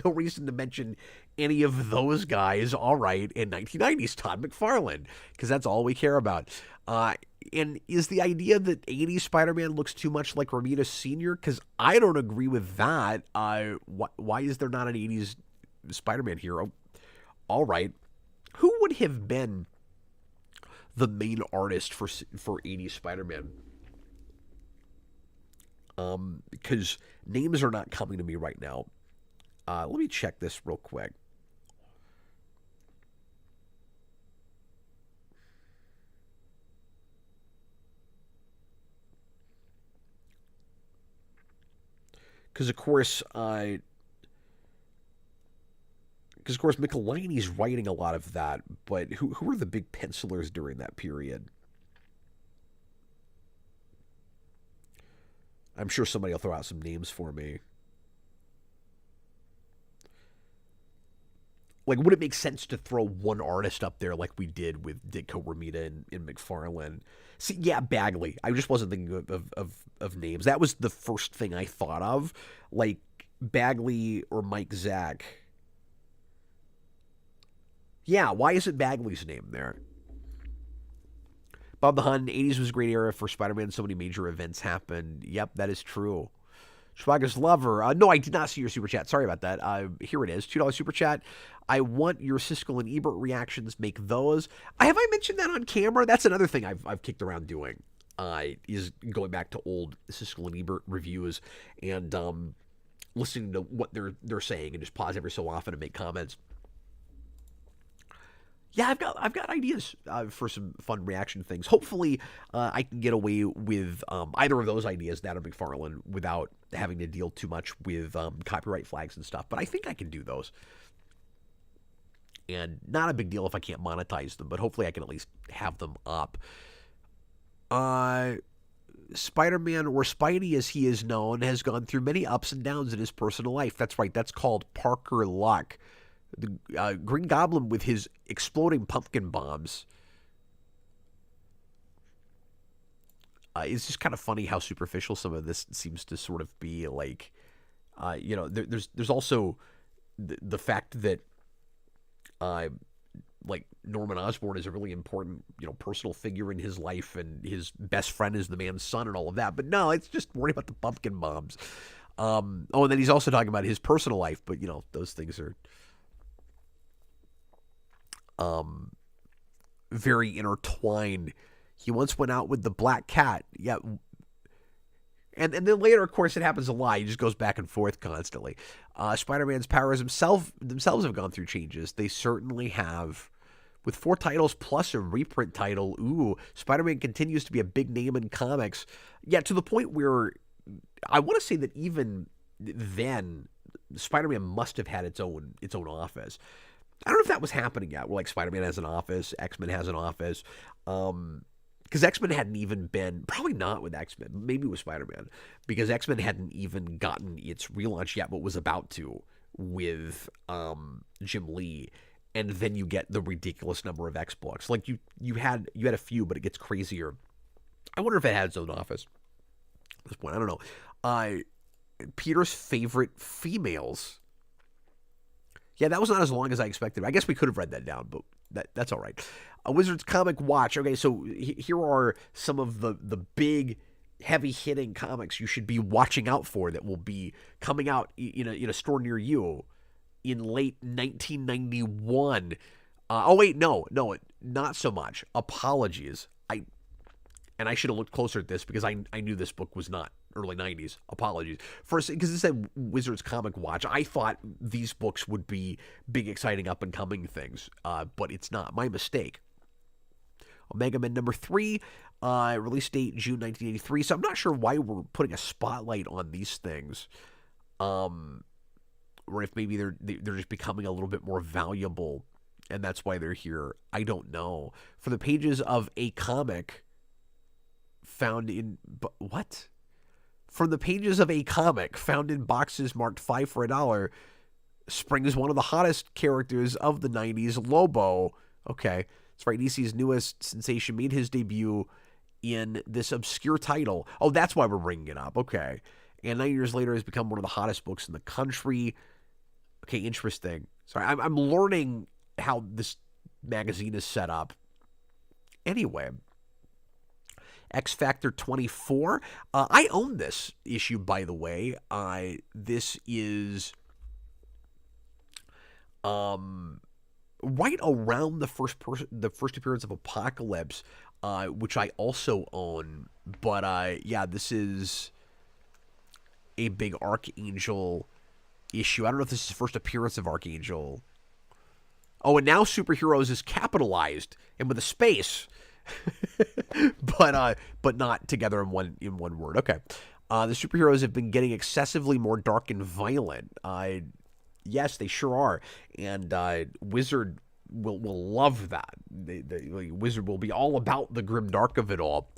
No reason to mention any of those guys. All right, in 1990s, Todd McFarlane, because that's all we care about. And is the idea that 80s Spider-Man looks too much like Romita Sr.? Because I don't agree with that. Why is there not an 80s Spider-Man hero? All right. Who would have been the main artist for 80s Spider-Man? Because names are not coming to me right now. Let me check this real quick. Because of course, Michelinie's writing a lot of that, but who are the big pencilers during that period? I'm sure somebody will throw out some names for me. Like, would it make sense to throw one artist up there like we did with Ditko, Romita, and McFarlane? See, yeah, Bagley. I just wasn't thinking of names. That was the first thing I thought of. Like, Bagley or Mike Zack. Yeah, why isn't Bagley's name there? Bob the Hun, 80s was a great era for Spider-Man. So many major events happened. Yep, that is true. Schwager's Lover. No, I did not see your super chat. Sorry about that. Here it is. $2 super chat. I want your Siskel and Ebert reactions. Make those. Have I mentioned that on camera? That's another thing I've kicked around doing. Is going back to old Siskel and Ebert reviews and listening to what they're saying and just pause every so often and make comments. Yeah, I've got ideas for some fun reaction things. Hopefully, I can get away with either of those ideas, that or McFarlane, without having to deal too much with copyright flags and stuff. But I think I can do those. And not a big deal if I can't monetize them, but hopefully I can at least have them up. Spider-Man, or Spidey as he is known, has gone through many ups and downs in his personal life. That's right, that's called Parker Luck. The Green Goblin with his exploding pumpkin bombs. It's just kind of funny how superficial some of this seems to sort of be. Like, there's also the fact that, like, Norman Osborn is a really important, personal figure in his life, and his best friend is the man's son and all of that. But no, it's just worrying about the pumpkin bombs. And then he's also talking about his personal life, but, those things are very intertwined. He once went out with the black cat. Yeah. And then later, of course, it happens a lot. He just goes back and forth constantly. Spider-Man's powers themselves have gone through changes. They certainly have. With 4 titles plus a reprint title, Spider-Man continues to be a big name in comics. Yeah, to the point where I want to say that even then, Spider-Man must have had its own office. I don't know if that was happening yet, where like Spider-Man has an office, X-Men has an office. because X-Men hadn't even been, probably not with X-Men, maybe with Spider-Man, because X-Men hadn't even gotten its relaunch yet, but was about to with Jim Lee. And then you get the ridiculous number of X books. Like you had a few, but it gets crazier. I wonder if it had its own office at this point. I don't know. Peter's favorite females. Yeah, that was not as long as I expected. I guess we could have read that down, but that's all right. A Wizard's Comic Watch. Okay, so here are some of the big, heavy-hitting comics you should be watching out for that will be coming out in a store near you in late 1991. Oh, wait, no, not so much. Apologies. I should have looked closer at this because I knew this book was not early 90s. Apologies. First, because it said Wizard's Comic Watch, I thought these books would be big, exciting, up-and-coming things, but it's not. My mistake. Omega Men number 3, release date June 1983. So I'm not sure why we're putting a spotlight on these things. Or if maybe they're just becoming a little bit more valuable, and that's why they're here. I don't know. For the pages of a comic found in what? For the pages of a comic found in boxes marked 5 for $1, springs one of the hottest characters of the 90s, Lobo. Okay, that's right. DC's newest sensation made his debut in this obscure title. Oh, that's why we're bringing it up. Okay, and 9 years later has become one of the hottest books in the country. Okay, interesting. Sorry, I'm learning how this magazine is set up. Anyway, X Factor 24. I own this issue, by the way. This is right around the first appearance of Apocalypse, which I also own. But yeah, this is a big Archangel issue. I don't know if this is the first appearance of Archangel. Oh, and now Superheroes is capitalized and with a space. but not together in one word. Okay. The superheroes have been getting excessively more dark and violent. Yes, they sure are. And Wizard will love that. Wizard will be all about the grim dark of it all.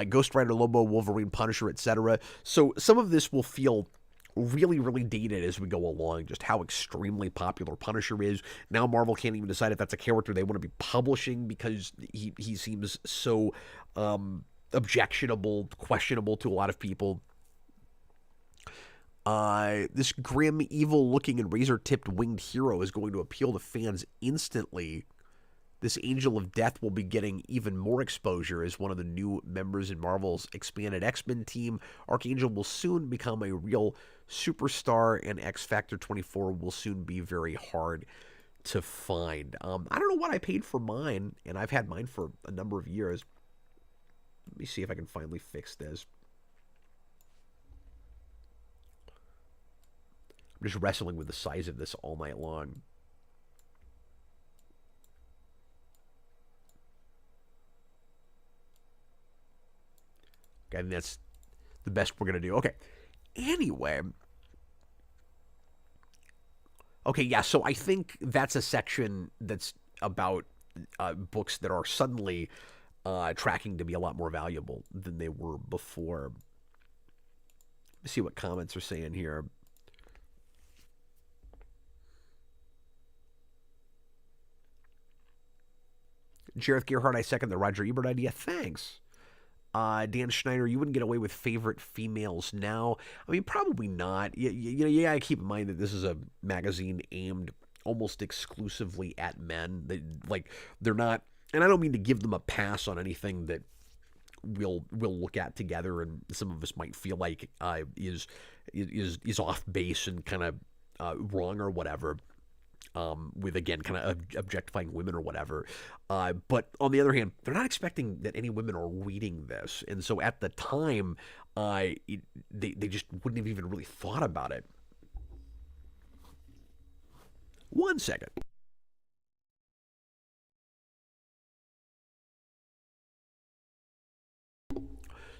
Ghost Rider, Lobo, Wolverine, Punisher, etc. So some of this will feel really, really dated as we go along, just how extremely popular Punisher is. Now Marvel can't even decide if that's a character they want to be publishing because he seems so objectionable, questionable to a lot of people. This grim, evil-looking and razor-tipped winged hero is going to appeal to fans instantly. This Angel of Death will be getting even more exposure as one of the new members in Marvel's expanded X-Men team. Archangel will soon become a real superstar, and X Factor 24 will soon be very hard to find. I don't know what I paid for mine, and I've had mine for a number of years. Let me see if I can finally fix this. I'm just wrestling with the size of this all night long. Okay, and that's the best we're going to do. Okay. Anyway. Okay, yeah, so I think that's a section that's about books that are suddenly tracking to be a lot more valuable than they were before. Let's see what comments are saying here. Jareth Gerhardt, I second the Roger Ebert idea. Thanks. Dan Schneider, you wouldn't get away with favorite females now. I mean, probably not. You gotta keep in mind that this is a magazine aimed almost exclusively at men. They're not, and I don't mean to give them a pass on anything that we'll look at together, and some of us might feel like is off base and kind of wrong or whatever. With, again, kind of objectifying women or whatever. But on the other hand, they're not expecting that any women are reading this. And so at the time, they just wouldn't have even really thought about it. 1 second.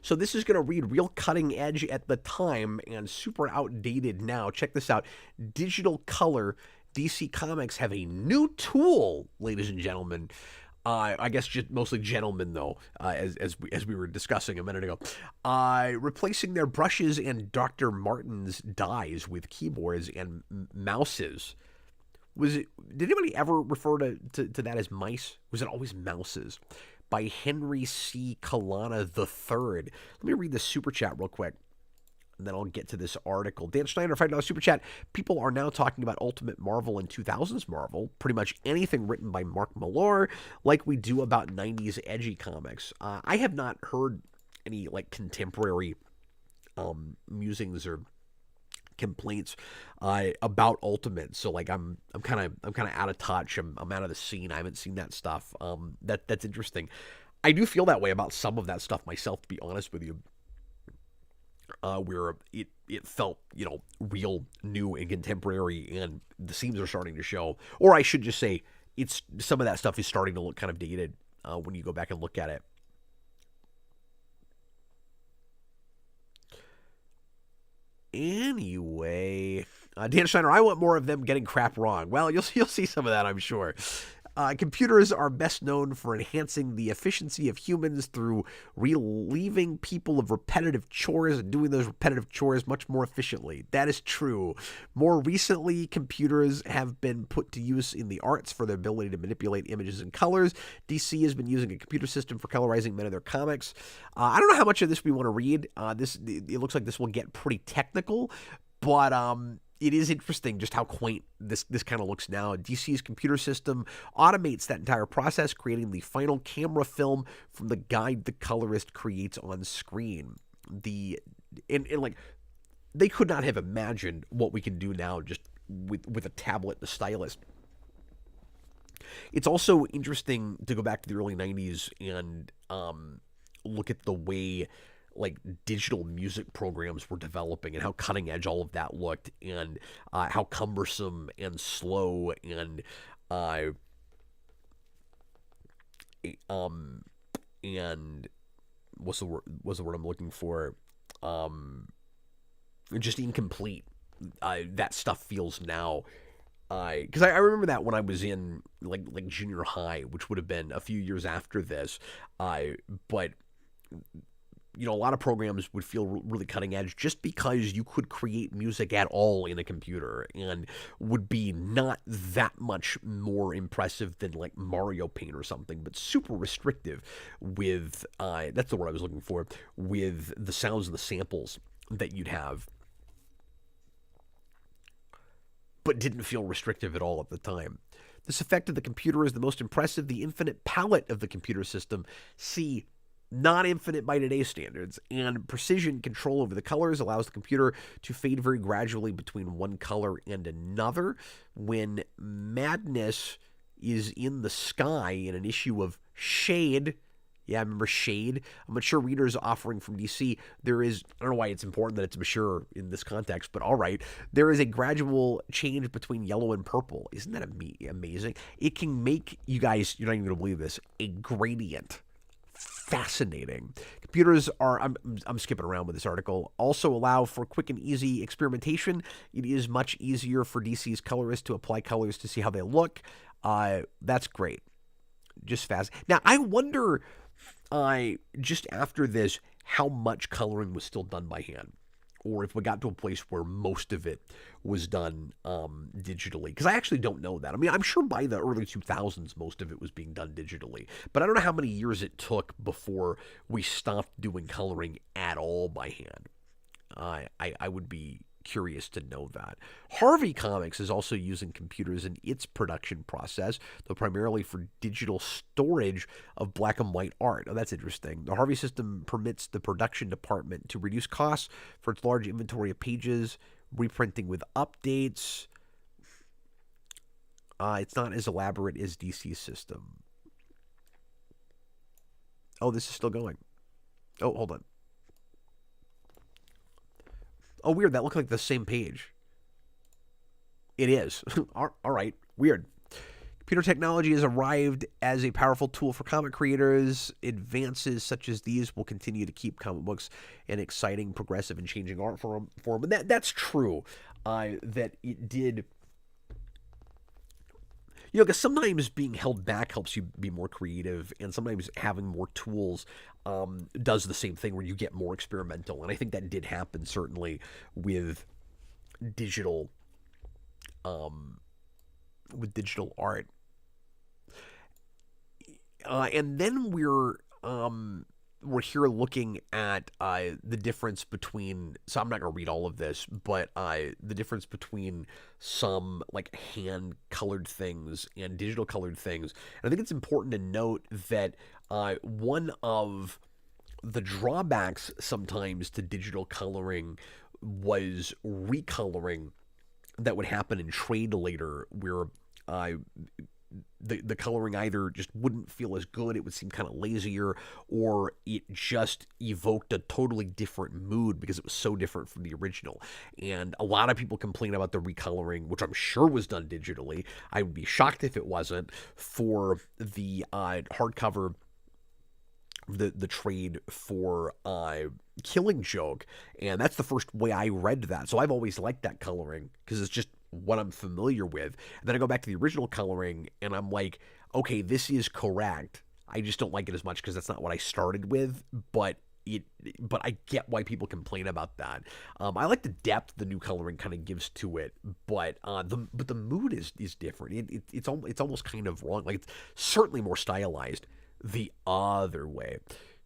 So this is going to read real cutting edge at the time and super outdated now. Check this out. Digital color. DC Comics have a new tool, ladies and gentlemen. I guess just mostly gentlemen though, as we were discussing a minute ago, replacing their brushes and Dr. Martin's dyes with keyboards and mouses. Was it? Did anybody ever refer to that as mice? Was it always mouses? By Henry C. Kalana III. Let me read the super chat real quick, and then I'll get to this article. Dan Schneider, $5 super chat. People are now talking about Ultimate Marvel and 2000s Marvel. Pretty much anything written by Mark Millar, like we do about 90s edgy comics. I have not heard any like contemporary musings or complaints about Ultimate. So like I'm kind of out of touch. I'm out of the scene. I haven't seen that stuff. That's interesting. I do feel that way about some of that stuff myself, to be honest with you. Where it felt, real new and contemporary, and the seams are starting to show. Or I should just say, it's some of that stuff is starting to look kind of dated when you go back and look at it. Anyway, Dan Steiner, I want more of them getting crap wrong. Well, you'll see some of that, I'm sure. Computers are best known for enhancing the efficiency of humans through relieving people of repetitive chores and doing those repetitive chores much more efficiently. That is true. More recently, computers have been put to use in the arts for their ability to manipulate images and colors. DC has been using a computer system for colorizing many of their comics. I don't know how much of this we want to read. It looks like this will get pretty technical, but it is interesting just how quaint this kind of looks now. DC's computer system automates that entire process, creating the final camera film from the guide the colorist creates on screen. Like they could not have imagined what we can do now just with a tablet and a stylus. It's also interesting to go back to the early 90s and look at the way like digital music programs were developing and how cutting edge all of that looked, and how cumbersome and slow and what's the word I'm looking for? Just incomplete. That stuff feels now. Because I remember that when I was in like junior high, which would have been a few years after this. But a lot of programs would feel really cutting edge just because you could create music at all in a computer and would be not that much more impressive than like Mario Paint or something, but super restrictive with, that's the word I was looking for, with the sounds and the samples that you'd have, but didn't feel restrictive at all at the time. This effect of the computer is the most impressive. The infinite palette of the computer system, see, not infinite by today's standards, and precision control over the colors allows the computer to fade very gradually between one color and another. When madness is in the sky in an issue of Shade, yeah, I remember Shade, a mature reader's offering from DC, there is, I don't know why it's important that it's mature in this context, but all right, there is a gradual change between yellow and purple. Isn't that amazing? It can make, you guys, you're not even going to believe this, a gradient. Fascinating. Computers are, I'm skipping around with this article, also allow for quick and easy experimentation. It is much easier for DC's colorists to apply colors to see how they look. That's great. Just fast. Now, I wonder, just after this, how much coloring was still done by hand, or if we got to a place where most of it was done digitally. Because I actually don't know that. I mean, I'm sure by the early 2000s, most of it was being done digitally. But I don't know how many years it took before we stopped doing coloring at all by hand. I would be curious to know that. Harvey Comics is also using computers in its production process, though primarily for digital storage of black and white art. Oh, that's interesting. The Harvey system permits the production department to reduce costs for its large inventory of pages, reprinting with updates. It's not as elaborate as DC's system. Oh, this is still going. Oh, hold on. Oh, weird. That looked like the same page. It is. All right. Weird. Computer technology has arrived as a powerful tool for comic creators. Advances such as these will continue to keep comic books an exciting, progressive, and changing art form. And that's true. That it did. because sometimes being held back helps you be more creative, and sometimes having more tools does the same thing where you get more experimental. And I think that did happen certainly with digital art. And then we're here looking at the difference between. So I'm not going to read all of this, but the difference between some like hand colored things and digital colored things. And I think it's important to note that one of the drawbacks sometimes to digital coloring was recoloring that would happen in trade later, where the coloring either just wouldn't feel as good, it would seem kind of lazier, or it just evoked a totally different mood because it was so different from the original. And a lot of people complain about the recoloring, which I'm sure was done digitally. I would be shocked if it wasn't, for the hardcover, the trade for Killing Joke, and that's the first way I read that. So I've always liked that coloring because it's just what I'm familiar with. And then I go back to the original coloring, and I'm like, okay, this is correct. I just don't like it as much because that's not what I started with. But I get why people complain about that. I like the depth the new coloring kind of gives to it, but the mood is different. It's almost kind of wrong. Like, it's certainly more stylized the other way.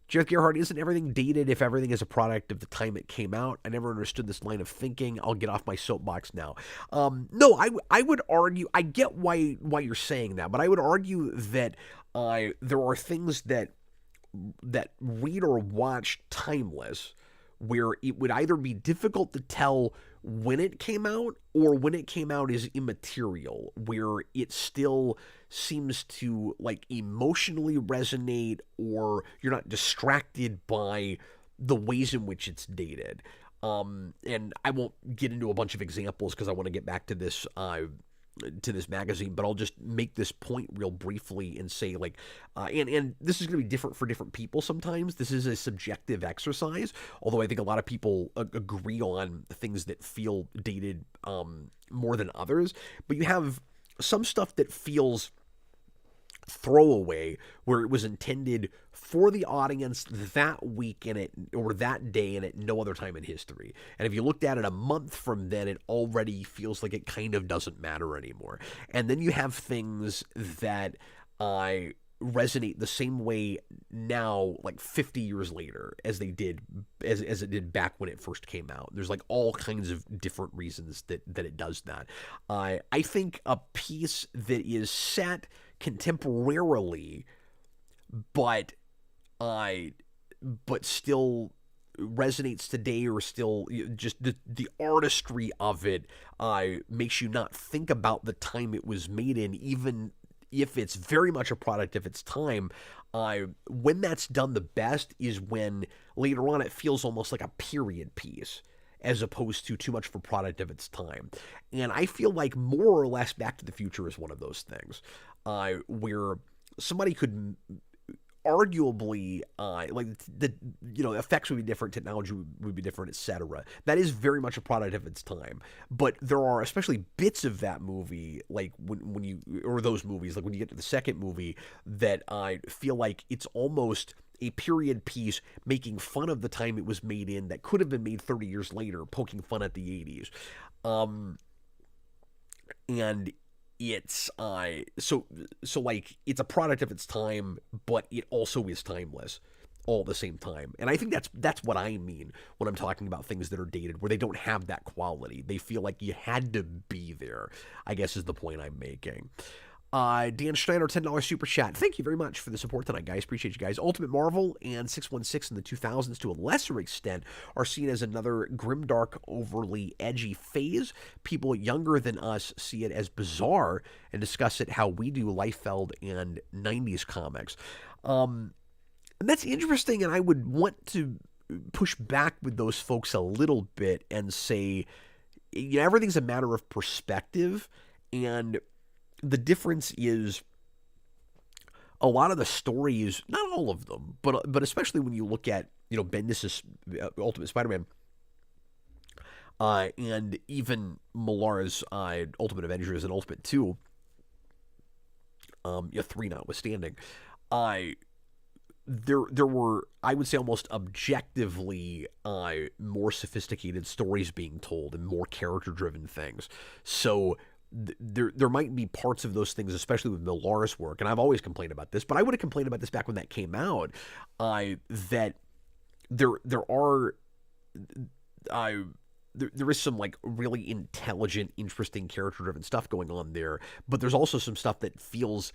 Jeff Gerhardt, isn't everything dated if everything is a product of the time it came out? I never understood this line of thinking. I'll get off my soapbox now. No, I would argue, I get why you're saying that, but I would argue that there are things that read or watch timeless, where it would either be difficult to tell when it came out or when it came out is immaterial, where it still seems to like emotionally resonate, or you're not distracted by the ways in which it's dated. And I won't get into a bunch of examples because I want to get back to this magazine, but I'll just make this point real briefly and say, like, and this is going to be different for different people sometimes. This is a subjective exercise, although I think a lot of people agree on things that feel dated more than others. But you have some stuff that feels throwaway, where it was intended for the audience that week in it, or that day, and at no other time in history. And if you looked at it a month from then, it already feels like it kind of doesn't matter anymore. And then you have things that resonate the same way now, like 50 years later, as they did as it did back when it first came out. There's like all kinds of different reasons that it does that. I think a piece that is set contemporarily, but still resonates today, or still just the artistry of it makes you not think about the time it was made in, even if it's very much a product of its time. When that's done the best is when later on it feels almost like a period piece, as opposed to too much of a product of its time. And I feel like more or less Back to the Future is one of those things, where somebody could arguably, like, the effects would be different, technology would be different, etc. That is very much a product of its time. But there are especially bits of that movie, like when you, or those movies, like when you get to the second movie, that I feel like it's almost a period piece making fun of the time it was made in, that could have been made 30 years later, poking fun at the 80s. And it's so like, it's a product of its time, but it also is timeless all at the same time. And I think that's what I mean when I'm talking about things that are dated, where they don't have that quality. They feel like you had to be there, I guess, is the point I'm making. Dan Schneider, $10 super chat. Thank you very much for the support tonight, guys. Appreciate you guys. Ultimate Marvel and 616 in the 2000s, to a lesser extent, are seen as another grimdark, overly edgy phase. People younger than us see it as bizarre and discuss it how we do Liefeld and 90s comics. And that's interesting, and I would want to push back with those folks a little bit and say, everything's a matter of perspective, and the difference is a lot of the stories, not all of them, but especially when you look at, Bendis' Ultimate Spider-Man, and even Millar's Ultimate Avengers and Ultimate 2, three notwithstanding. I there were, I would say, almost objectively more sophisticated stories being told and more character driven things. So there might be parts of those things, especially with Millar's work, and I've always complained about this, but I would have complained about this back when that came out. That there are there is some like really intelligent, interesting, character-driven stuff going on there, but there's also some stuff that feels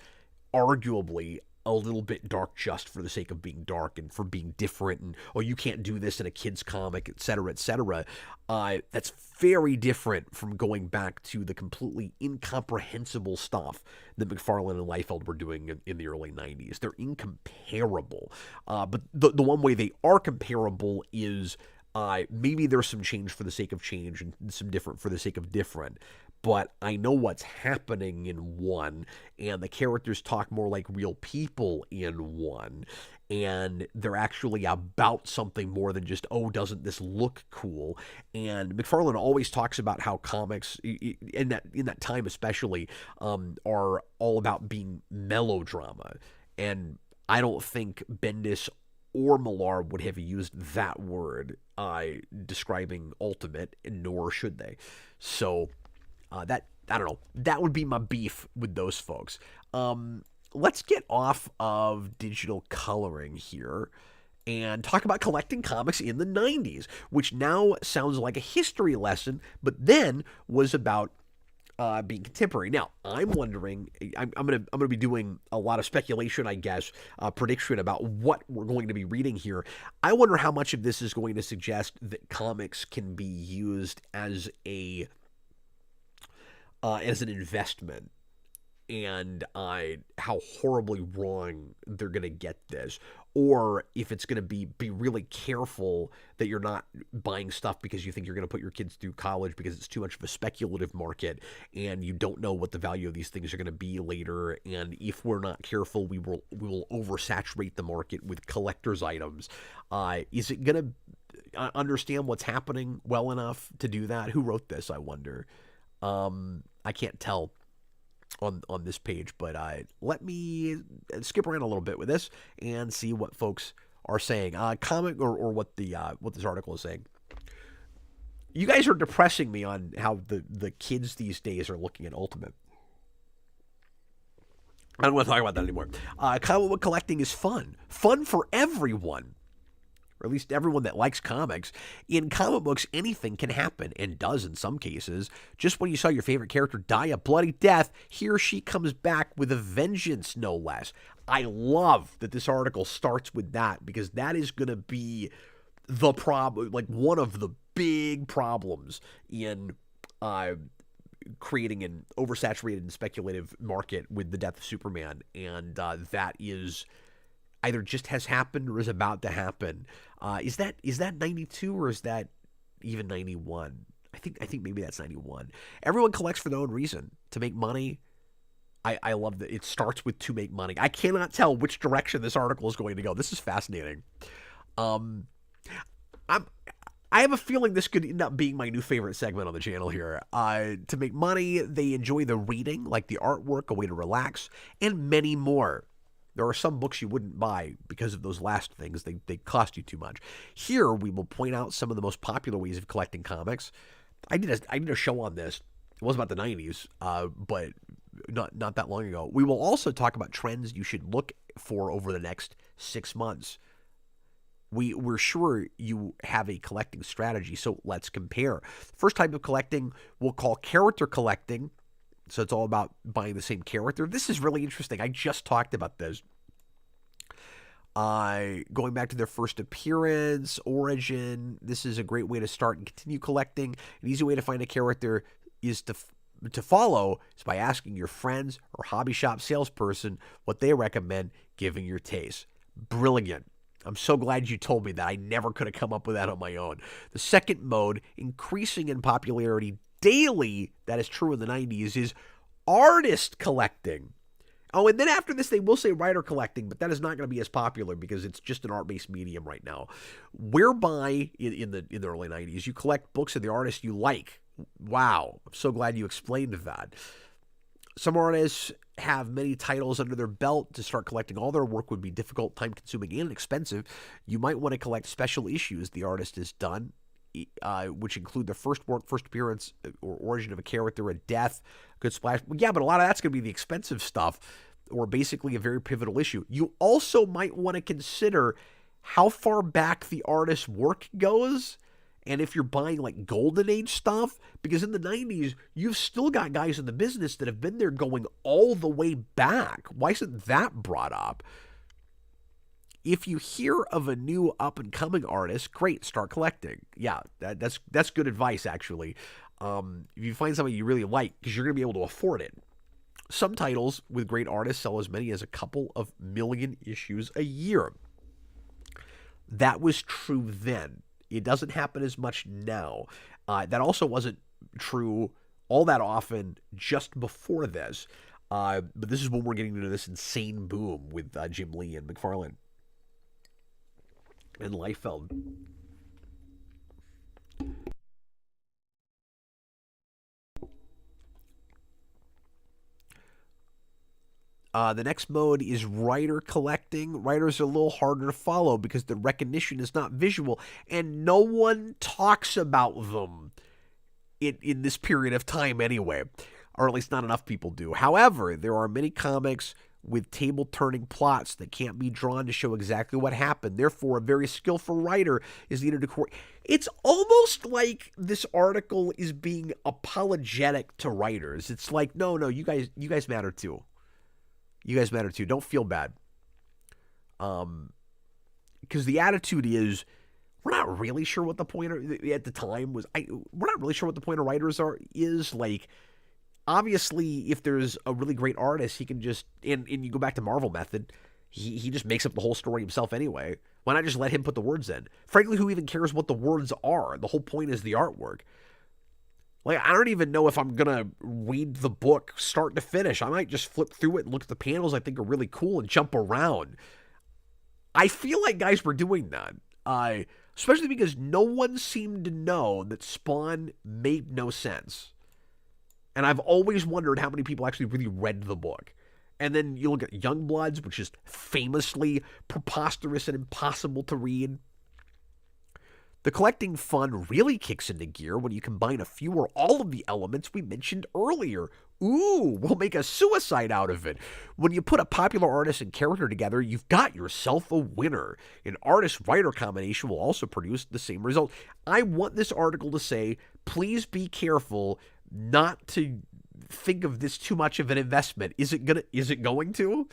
arguably a little bit dark just for the sake of being dark and for being different, and oh, you can't do this in a kid's comic, etc., etc. That's very different from going back to the completely incomprehensible stuff that McFarlane and Liefeld were doing in the early 90s. They're incomparable. But the one way they are comparable is maybe there's some change for the sake of change and some different for the sake of different. But I know what's happening in one, and the characters talk more like real people in one, and they're actually about something more than just, oh, doesn't this look cool? And McFarlane always talks about how comics, in that time especially, are all about being melodrama. And I don't think Bendis or Millar would have used that word describing Ultimate, nor should they. So that, I don't know, that would be my beef with those folks. Let's get off of digital coloring here and talk about collecting comics in the 90s, which now sounds like a history lesson, but then was about being contemporary. Now, I'm wondering, I'm gonna be doing a lot of speculation, I guess, prediction about what we're going to be reading here. I wonder how much of this is going to suggest that comics can be used as an investment, and how horribly wrong they're going to get this, or if it's going to be really careful that you're not buying stuff because you think you're going to put your kids through college because it's too much of a speculative market and you don't know what the value of these things are going to be later, and if we're not careful, we will oversaturate the market with collector's items. Is it going to understand what's happening well enough to do that? Who wrote this, I wonder? I can't tell on this page, but let me skip around a little bit with this and see what folks are saying. Comment or what this article is saying. You guys are depressing me on how the kids these days are looking at Ultimate. I don't want to talk about that anymore. Comic book collecting is fun for everyone. Or at least everyone that likes comics. In comic books, anything can happen, and does in some cases. Just when you saw your favorite character die a bloody death, he or she comes back with a vengeance, no less. I love that this article starts with that, because that is going to be the problem, like one of the big problems in creating an oversaturated and speculative market with the death of Superman, and that is either just has happened or is about to happen. Is that 92 or is that even 91? I think maybe that's 91. Everyone collects for their own reason, to make money. I love that it starts with to make money. I cannot tell which direction this article is going to go. This is fascinating. I have a feeling this could end up being my new favorite segment on the channel here. To make money, they enjoy the reading, like the artwork, a way to relax, and many more. There are some books you wouldn't buy because of those last things. They cost you too much. Here, we will point out some of the most popular ways of collecting comics. I did a show on this. It was about the 90s, but not that long ago. We will also talk about trends you should look for over the next 6 months. We're sure you have a collecting strategy, so let's compare. First type of collecting we'll call character collecting. So it's all about buying the same character. This is really interesting. I just talked about this. Going back to their first appearance, origin. This is a great way to start and continue collecting. An easy way to find a character is to follow is by asking your friends or hobby shop salesperson what they recommend, giving your taste. Brilliant. I'm so glad you told me that. I never could have come up with that on my own. The second mode, increasing in popularity daily, that is true in the 90s, is artist collecting. Oh, and then after this, they will say writer collecting, but that is not going to be as popular because it's just an art-based medium right now. Whereby, in the early 90s, you collect books of the artists you like. Wow. I'm so glad you explained that. Some artists have many titles under their belt. To start collecting all their work would be difficult, time-consuming, and expensive. You might want to collect special issues the artist has done, which include the first work, first appearance, or origin of a character, a death, good splash. Yeah, but a lot of that's going to be the expensive stuff, or basically a very pivotal issue. You also might want to consider how far back the artist's work goes, and if you're buying like Golden Age stuff, because in the 90s, you've still got guys in the business that have been there going all the way back. Why isn't that brought up? If you hear of a new up-and-coming artist, great, start collecting. Yeah, that's good advice, actually. If you find something you really like, because you're going to be able to afford it. Some titles with great artists sell as many as a couple of million issues a year. That was true then. It doesn't happen as much now. That also wasn't true all that often just before this. But this is when we're getting into this insane boom with Jim Lee and McFarlane and Liefeld. The next mode is writer collecting. Writers are a little harder to follow because the recognition is not visual, and no one talks about them in this period of time anyway, or at least not enough people do. However, there are many comics with table-turning plots that can't be drawn to show exactly what happened. Therefore, a very skillful writer is needed to coordinate. It's almost like this article is being apologetic to writers. It's like, no, you guys matter too. You guys matter too. Don't feel bad. Because the attitude is, we're not really sure what the point at the time was. We're not really sure what the point of writers is. Like, obviously, if there's a really great artist, he can just, and you go back to Marvel method, he just makes up the whole story himself anyway. Why not just let him put the words in? Frankly, who even cares what the words are? The whole point is the artwork. Like, I don't even know if I'm going to read the book start to finish. I might just flip through it and look at the panels I think are really cool and jump around. I feel like guys were doing that. Especially because no one seemed to know that Spawn made no sense. And I've always wondered how many people actually really read the book. And then you look at Youngbloods, which is famously preposterous and impossible to read. The collecting fun really kicks into gear when you combine a few or all of the elements we mentioned earlier. Ooh, we'll make a suicide out of it. When you put a popular artist and character together, you've got yourself a winner. An artist-writer combination will also produce the same result. I want this article to say, please be careful not to think of this too much of an investment. Is it going to?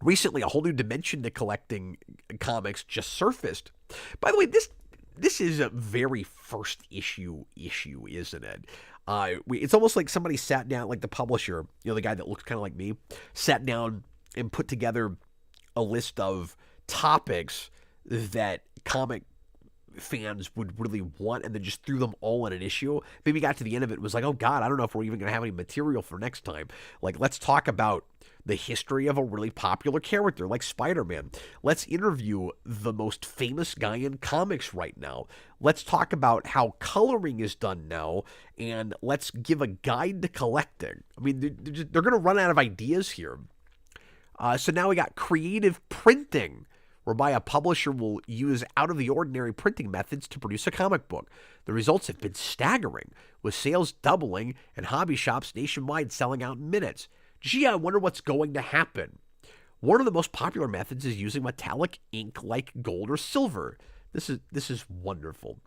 Recently, a whole new dimension to collecting comics just surfaced. By the way, this is a very first issue, isn't it? It's almost like somebody sat down, like the publisher, the guy that looks kind of like me, sat down and put together a list of topics that comic fans would really want, and then just threw them all in an issue. Maybe got to the end of it and was like, oh God, I don't know if we're even going to have any material for next time. Like, let's talk about the history of a really popular character like Spider-Man. Let's interview the most famous guy in comics right now. Let's talk about how coloring is done now, and let's give a guide to collecting. I mean, they're going to run out of ideas here. So now we got creative printing, whereby a publisher will use out-of-the-ordinary printing methods to produce a comic book. The results have been staggering, with sales doubling and hobby shops nationwide selling out in minutes. Gee, I wonder what's going to happen. One of the most popular methods is using metallic ink like gold or silver. This is wonderful.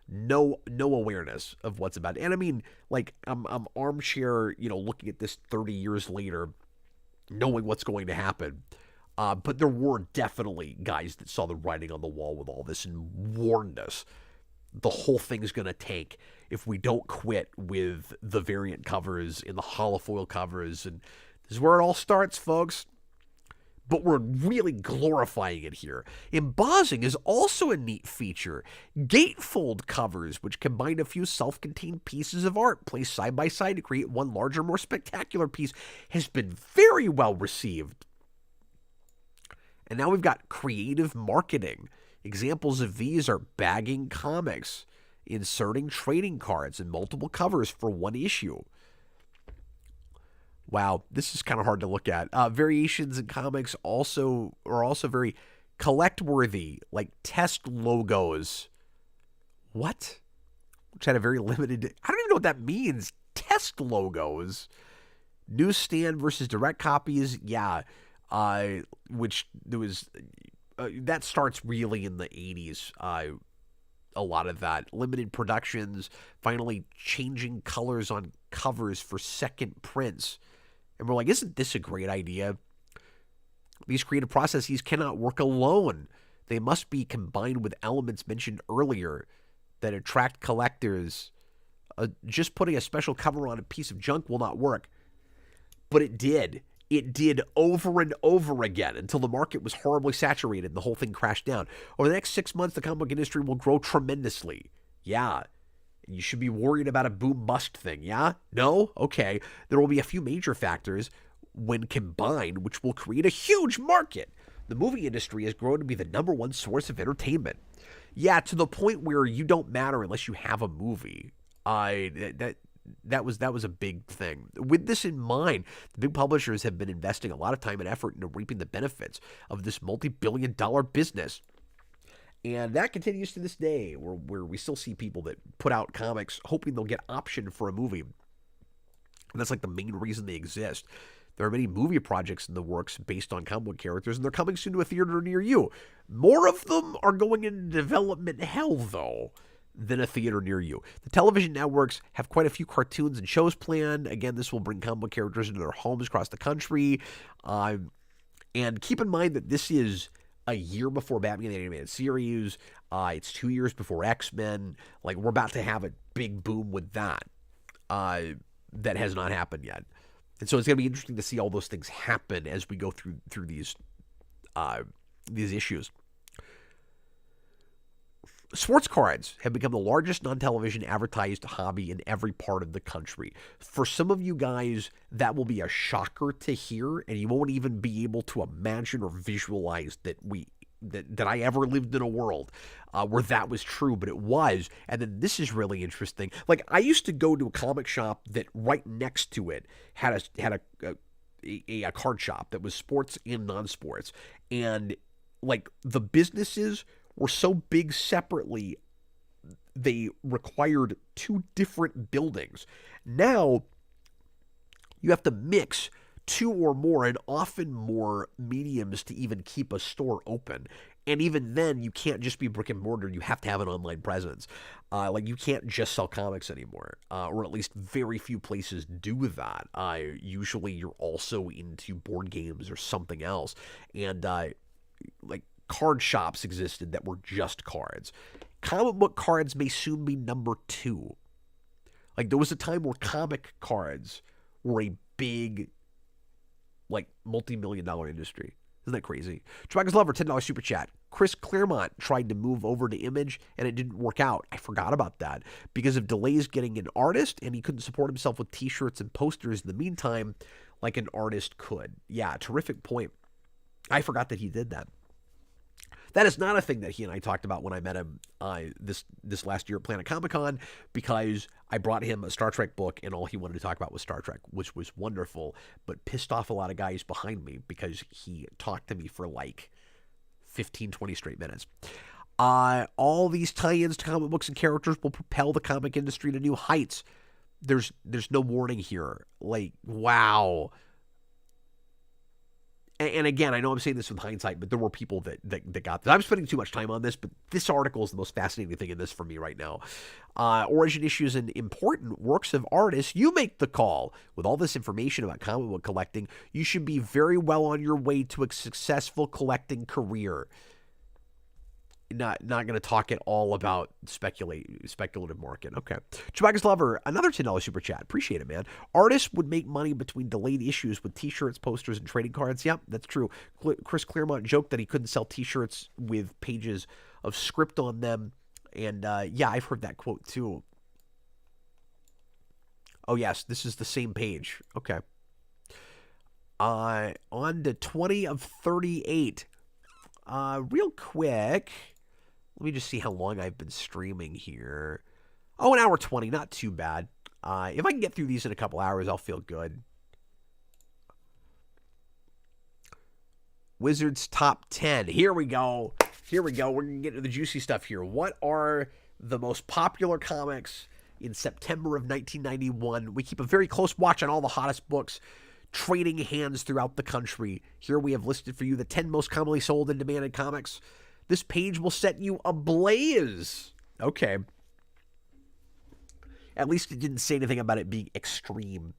No awareness of what's about it. And I mean, like, I'm armchair, looking at this 30 years later, knowing what's going to happen. But there were definitely guys that saw the writing on the wall with all this and warned us the whole thing's going to tank if we don't quit with the variant covers and the holofoil covers. And this is where it all starts, folks. But we're really glorifying it here. Embossing is also a neat feature. Gatefold covers, which combine a few self-contained pieces of art placed side by side to create one larger, more spectacular piece, has been very well received. And now we've got creative marketing. Examples of these are bagging comics, inserting trading cards and multiple covers for one issue. Wow, this is kind of hard to look at. Variations in comics are also very collect worthy, like test logos. What? Which had a very limited. I don't even know what that means. Test logos. Newsstand versus direct copies. Yeah, which there was. That starts really in the 80s. A lot of that. Limited productions, finally changing colors on covers for second prints. And we're like, isn't this a great idea? These creative processes cannot work alone. They must be combined with elements mentioned earlier that attract collectors. Just putting a special cover on a piece of junk will not work. But it did. It did over and over again until the market was horribly saturated and the whole thing crashed down. Over the next 6 months, the comic book industry will grow tremendously. Yeah. You should be worried about a boom bust thing, yeah? No? Okay. There will be a few major factors when combined, which will create a huge market. The movie industry has grown to be the number one source of entertainment. Yeah, to the point where you don't matter unless you have a movie. That was a big thing. With this in mind, the big publishers have been investing a lot of time and effort into reaping the benefits of this multi-billion-dollar business. And that continues to this day, where we still see people that put out comics hoping they'll get optioned for a movie. And that's like the main reason they exist. There are many movie projects in the works based on comic book characters, and they're coming soon to a theater near you. More of them are going into development hell, though, than a theater near you. The television networks have quite a few cartoons and shows planned. Again, this will bring comic book characters into their homes across the country. And keep in mind that this is a year before Batman the Animated Series. It's 2 years before X-Men. Like, we're about to have a big boom with that. That has not happened yet. And so it's going to be interesting to see all those things happen as we go through these issues. Sports cards have become the largest non-television advertised hobby in every part of the country. For some of you guys, that will be a shocker to hear, and you won't even be able to imagine or visualize that I ever lived in a world where that was true, but it was. And then this is really interesting. Like, I used to go to a comic shop that right next to it had a card shop that was sports and non-sports, and like the businesses were so big separately, they required two different buildings. Now, you have to mix two or more and often more mediums to even keep a store open. And even then, you can't just be brick and mortar. You have to have an online presence. Like, you can't just sell comics anymore, or at least very few places do that. Usually, you're also into board games or something else. And, like, card shops existed that were just cards. Comic book cards may soon be number two. Like, there was a time where comic cards were a big, like, multi-million-dollar industry. Isn't that crazy? Chewbacca's Lover, $10 super chat. Chris Claremont tried to move over to Image, and it didn't work out. I forgot about that. Because of delays getting an artist, and he couldn't support himself with t-shirts and posters in the meantime, like an artist could. Yeah, terrific point. I forgot that he did that. That is not a thing that he and I talked about when I met him this last year at Planet Comic-Con, because I brought him a Star Trek book and all he wanted to talk about was Star Trek, which was wonderful, but pissed off a lot of guys behind me because he talked to me for like 15, 20 straight minutes. All these tie-ins to comic books and characters will propel the comic industry to new heights. There's no warning here. Like, wow. And again, I know I'm saying this with hindsight, but there were people that got this. I'm spending too much time on this, but this article is the most fascinating thing in this for me right now. Origin issues and important works of artists, you make the call. With all this information about comic book collecting, you should be very well on your way to a successful collecting career. Not going to talk at all about speculative market. Okay. Chewbacca's Lover, another $10 super chat. Appreciate it, man. Artists would make money between delayed issues with t-shirts, posters, and trading cards. Yep, that's true. Chris Claremont joked that he couldn't sell t-shirts with pages of script on them. And yeah, I've heard that quote too. Oh, yes, this is the same page. Okay. On to 20 of 38. Real quick, let me just see how long I've been streaming here. Oh, an hour 20, not too bad. If I can get through these in a couple hours, I'll feel good. Wizards top 10. Here we go. Here we go. We're going to get into the juicy stuff here. What are the most popular comics in September of 1991? We keep a very close watch on all the hottest books trading hands throughout the country. Here we have listed for you the 10 most commonly sold and demanded comics. This page will set you ablaze. Okay. At least it didn't say anything about it being extreme.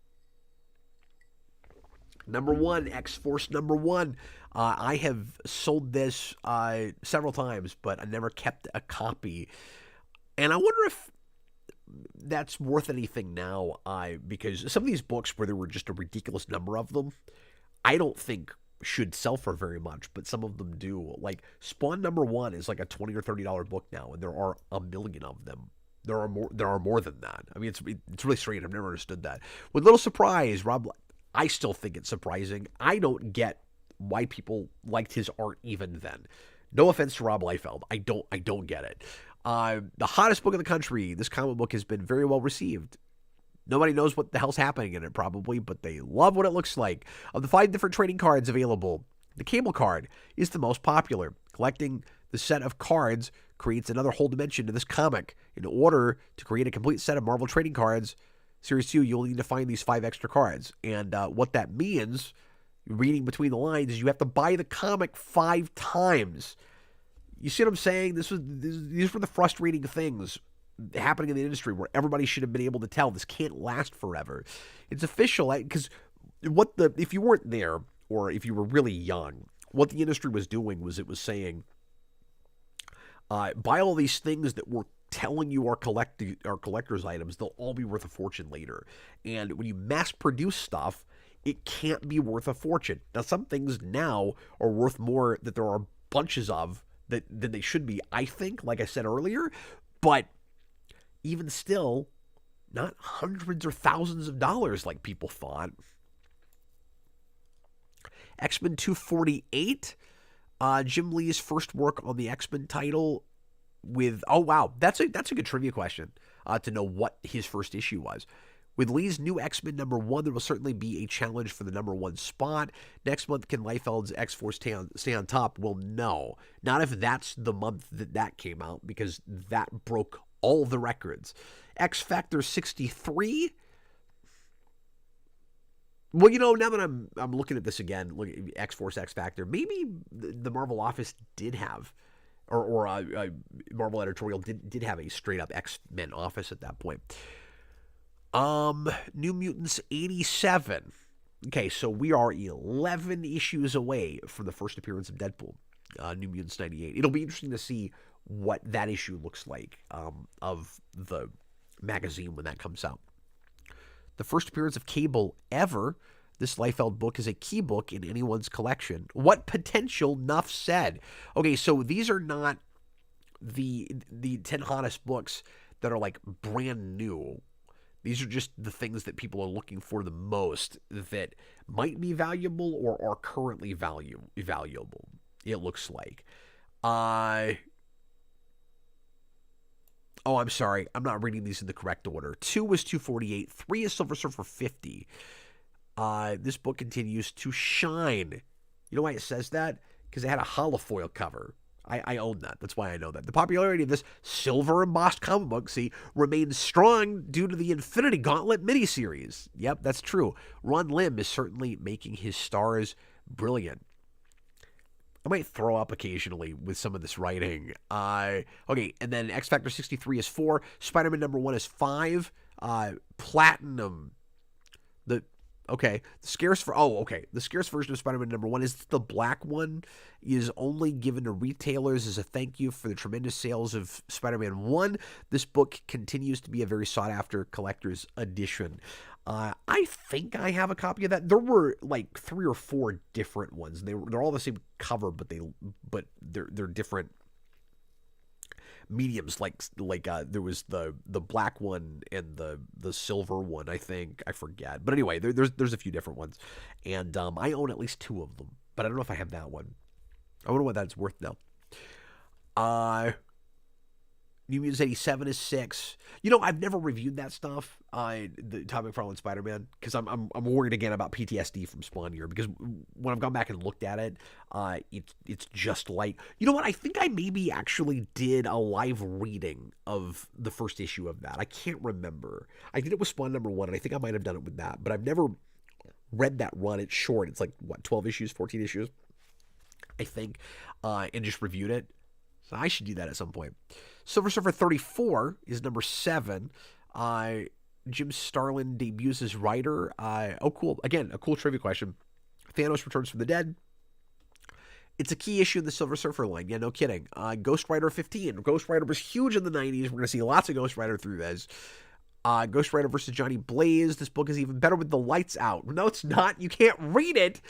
Number 1, X-Force number 1. I have sold this several times, but I never kept a copy. And I wonder if that's worth anything now, because some of these books where there were just a ridiculous number of them, I don't think should sell for very much, but some of them do. Like Spawn number 1 is like a $20 or $30 book now, and there are a million of them. There are more than that. I mean, it's really strange. I've never understood that. With little surprise, I still think it's surprising. I don't get why people liked his art even then. No offense to Rob Liefeld. I don't get it. The hottest book in the country. This comic book has been very well received. Nobody knows what the hell's happening in it probably, but they love what it looks like. Of the 5 different trading cards available, the Cable card is the most popular. Collecting the set of cards creates another whole dimension to this comic. In order to create a complete set of Marvel trading cards, Series 2, you'll need to find these 5 extra cards. And what that means, reading between the lines, is you have to buy the comic 5 times. You see what I'm saying? These were the frustrating things happening in the industry where everybody should have been able to tell this can't last forever. It's official, because if you weren't there, or if you were really young, what the industry was doing was it was saying, buy all these things that we're telling you are collector's items, they'll all be worth a fortune later. And when you mass produce stuff, it can't be worth a fortune. Now, some things now are worth more that there are bunches of than they should be, I think, like I said earlier. But even still, not hundreds or thousands of dollars like people thought. X-Men 248, Jim Lee's first work on the X-Men title with, oh wow, that's a good trivia question to know what his first issue was. With Lee's new X-Men number 1, there will certainly be a challenge for the number 1 spot. Next month, can Liefeld's X-Force stay on top? Well, no. Not if that's the month that came out, because that broke all the records. X Factor 63. Well, now that I'm looking at this again, look at X-Force, X Factor, maybe the Marvel office did have, or Marvel editorial did have a straight-up X-Men office at that point. New Mutants 87. Okay, so we are 11 issues away from the first appearance of Deadpool. New Mutants 98. It'll be interesting to see what that issue looks like of the magazine when that comes out. The first appearance of Cable ever. This Liefeld book is a key book in anyone's collection. What potential? Nuff said. Okay, so these are not the 10 hottest books that are like brand new. These are just the things that people are looking for the most that might be valuable or are currently valuable, it looks like. Oh, I'm sorry. I'm not reading these in the correct order. 2 was 248. 3 is Silver Surfer 50. This book continues to shine. You know why it says that? Because it had a holofoil cover. I own that. That's why I know that. The popularity of this silver embossed comic book, remains strong due to the Infinity Gauntlet miniseries. Yep, that's true. Ron Lim is certainly making his stars brilliant. I might throw up occasionally with some of this writing. Okay, and then X Factor 63 is 4. Spider-Man number 1 is 5. Platinum. The scarce version of Spider-Man number 1 is the black one. Is only given to retailers as a thank you for the tremendous sales of Spider-Man 1. This book continues to be a very sought-after collector's edition. I think I have a copy of that. There were like 3 or 4 different ones. They're all the same cover, but they're different mediums. Like there was the black one and the silver one. I think, I forget. But anyway, there's a few different ones, and I own at least 2 of them. But I don't know if I have that one. I wonder what that's worth now. New Mutants 87 is 6. I've never reviewed that stuff, the Todd McFarlane Spider-Man, because I'm worried again about PTSD from Spawn Year, because when I've gone back and looked at it, it's just like, you know what, I think I maybe actually did a live reading of the first issue of that. I can't remember. I did it with Spawn #1, and I think I might have done it with that, but I've never read that run. It's short. It's like, 12 issues, 14 issues, I think, and just reviewed it. So I should do that at some point. Silver Surfer 34 is number 7. Jim Starlin debuts as writer. Oh, cool. Again, a cool trivia question. Thanos returns from the dead. It's a key issue in the Silver Surfer line. Yeah, no kidding. Ghost Rider 15. Ghost Rider was huge in the 90s. We're going to see lots of Ghost Rider through this. Ghost Rider versus Johnny Blaze. This book is even better with the lights out. No, it's not. You can't read it.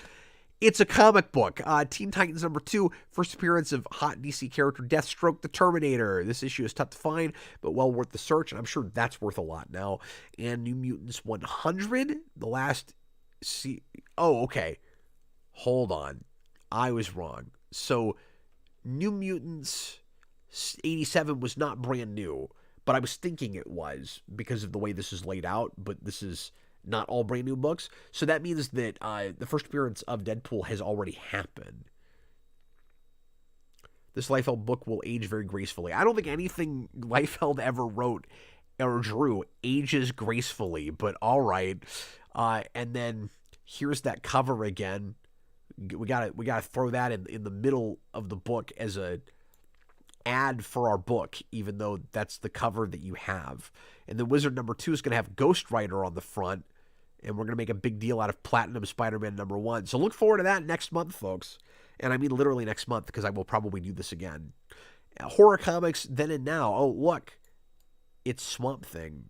It's a comic book. Teen Titans number 2, first appearance of hot DC character Deathstroke the Terminator. This issue is tough to find, but well worth the search, and I'm sure that's worth a lot now. And New Mutants 100, the last... Oh, okay. Hold on. I was wrong. So, New Mutants 87 was not brand new, but I was thinking it was because of the way this is laid out, but this is... not all brand new books. So that means that the first appearance of Deadpool has already happened. This Liefeld book will age very gracefully. I don't think anything Liefeld ever wrote or drew ages gracefully, but all right. And then here's that cover again. We gotta throw that in the middle of the book as a ad for our book, even though that's the cover that you have. And then Wizard number 2 is going to have Ghost Rider on the front. And we're going to make a big deal out of Platinum Spider-Man number 1. So look forward to that next month, folks. And I mean literally next month, because I will probably do this again. Horror comics then and now. Oh, look. It's Swamp Thing.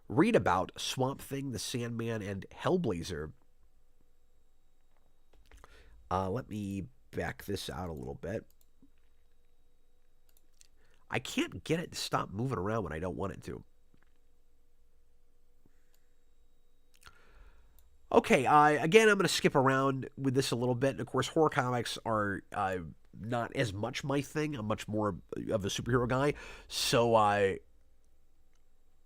Read about Swamp Thing, the Sandman, and Hellblazer. Let me back this out a little bit. I can't get it to stop moving around when I don't want it to. Okay, again, I'm going to skip around with this a little bit. And of course, horror comics are not as much my thing. I'm much more of a superhero guy. So,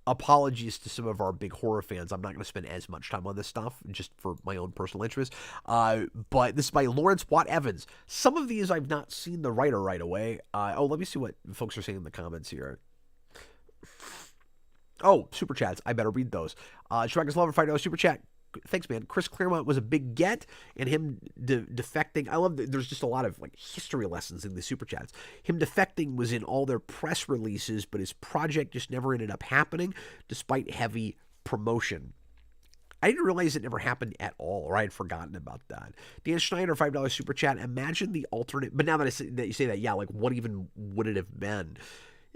apologies to some of our big horror fans. I'm not going to spend as much time on this stuff, just for my own personal interest. But this is by Lawrence Watt Evans. Some of these I've not seen the writer right away. Let me see what folks are saying in the comments here. Oh, super chats. I better read those. Shrag's Lover, $5 super chat. Thanks, man. Chris Claremont was a big get, and him defecting. I love that there's just a lot of history lessons in the super chats. Him defecting was in all their press releases, but his project just never ended up happening, despite heavy promotion. I didn't realize it never happened at all, or I had forgotten about that. Dan Schneider, $5 super chat. Imagine the alternate. But now that you say that, yeah, what even would it have been?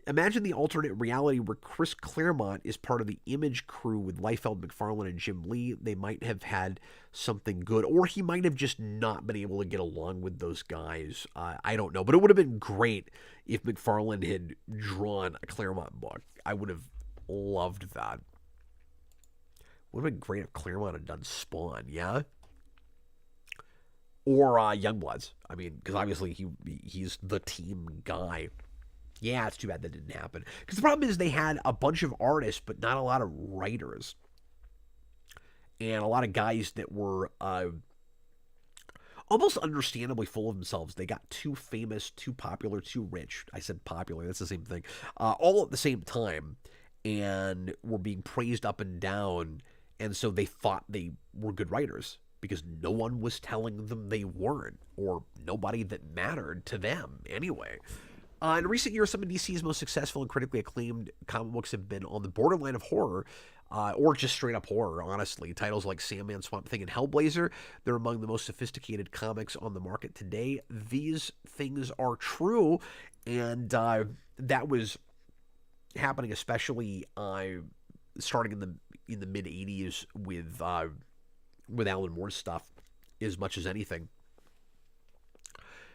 Imagine the alternate reality where Chris Claremont is part of the Image crew with Liefeld, McFarlane, and Jim Lee. They might have had something good, or he might have just not been able to get along with those guys. I don't know, but it would have been great if McFarlane had drawn a Claremont book. I would have loved that. Would have been great if Claremont had done Spawn, yeah? Or Youngbloods. I mean, because obviously he's the team guy. Yeah, it's too bad that didn't happen. Because the problem is they had a bunch of artists, but not a lot of writers. And a lot of guys that were almost understandably full of themselves. They got too famous, too popular, too rich. I said popular, that's the same thing. All at the same time. And were being praised up and down. And so they thought they were good writers. Because no one was telling them they weren't. Or nobody that mattered to them anyway. In recent years, some of DC's most successful and critically acclaimed comic books have been on the borderline of horror, or just straight up horror, honestly. Titles like Sandman, Swamp Thing, and Hellblazer, they're among the most sophisticated comics on the market today. These things are true, and that was happening especially starting in the mid-'80s with Alan Moore's stuff, as much as anything.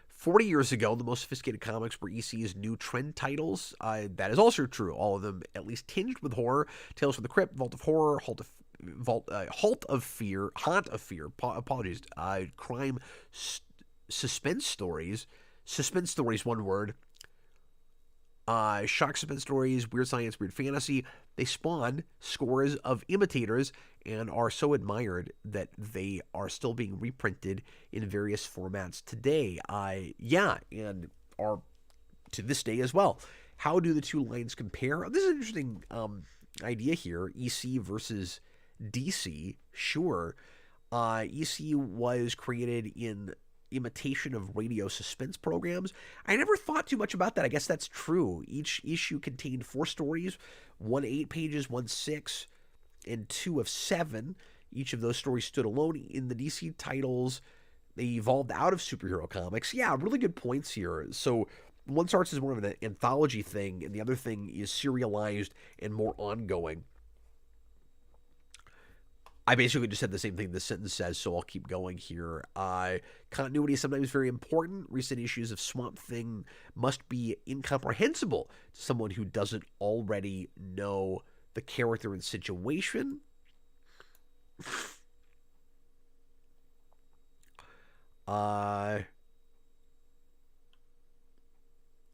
40 years ago, the most sophisticated comics were EC's new trend titles. That is also true. All of them at least tinged with horror. Tales from the Crypt, Vault of Horror, Haunt of Fear, apologies, crime, suspense stories, one word, Shock suspense stories, weird science, weird fantasy, they spawn scores of imitators and are so admired that they are still being reprinted in various formats today. Yeah, and are to this day as well. How do the two lines compare? This is an interesting idea here. EC versus DC. Sure. EC was created in imitation of radio suspense programs. I never thought too much about that. I guess that's true. Each issue contained 4 stories, one 8 pages, one 6, and 2 of 7. Each of those stories stood alone in the DC titles. They evolved out of superhero comics. Yeah, really good points here. So one starts as more of an anthology thing, and the other thing is serialized and more ongoing. I basically just said the same thing this sentence says, so I'll keep going here. Continuity is sometimes very important. Recent issues of Swamp Thing must be incomprehensible to someone who doesn't already know the character and situation.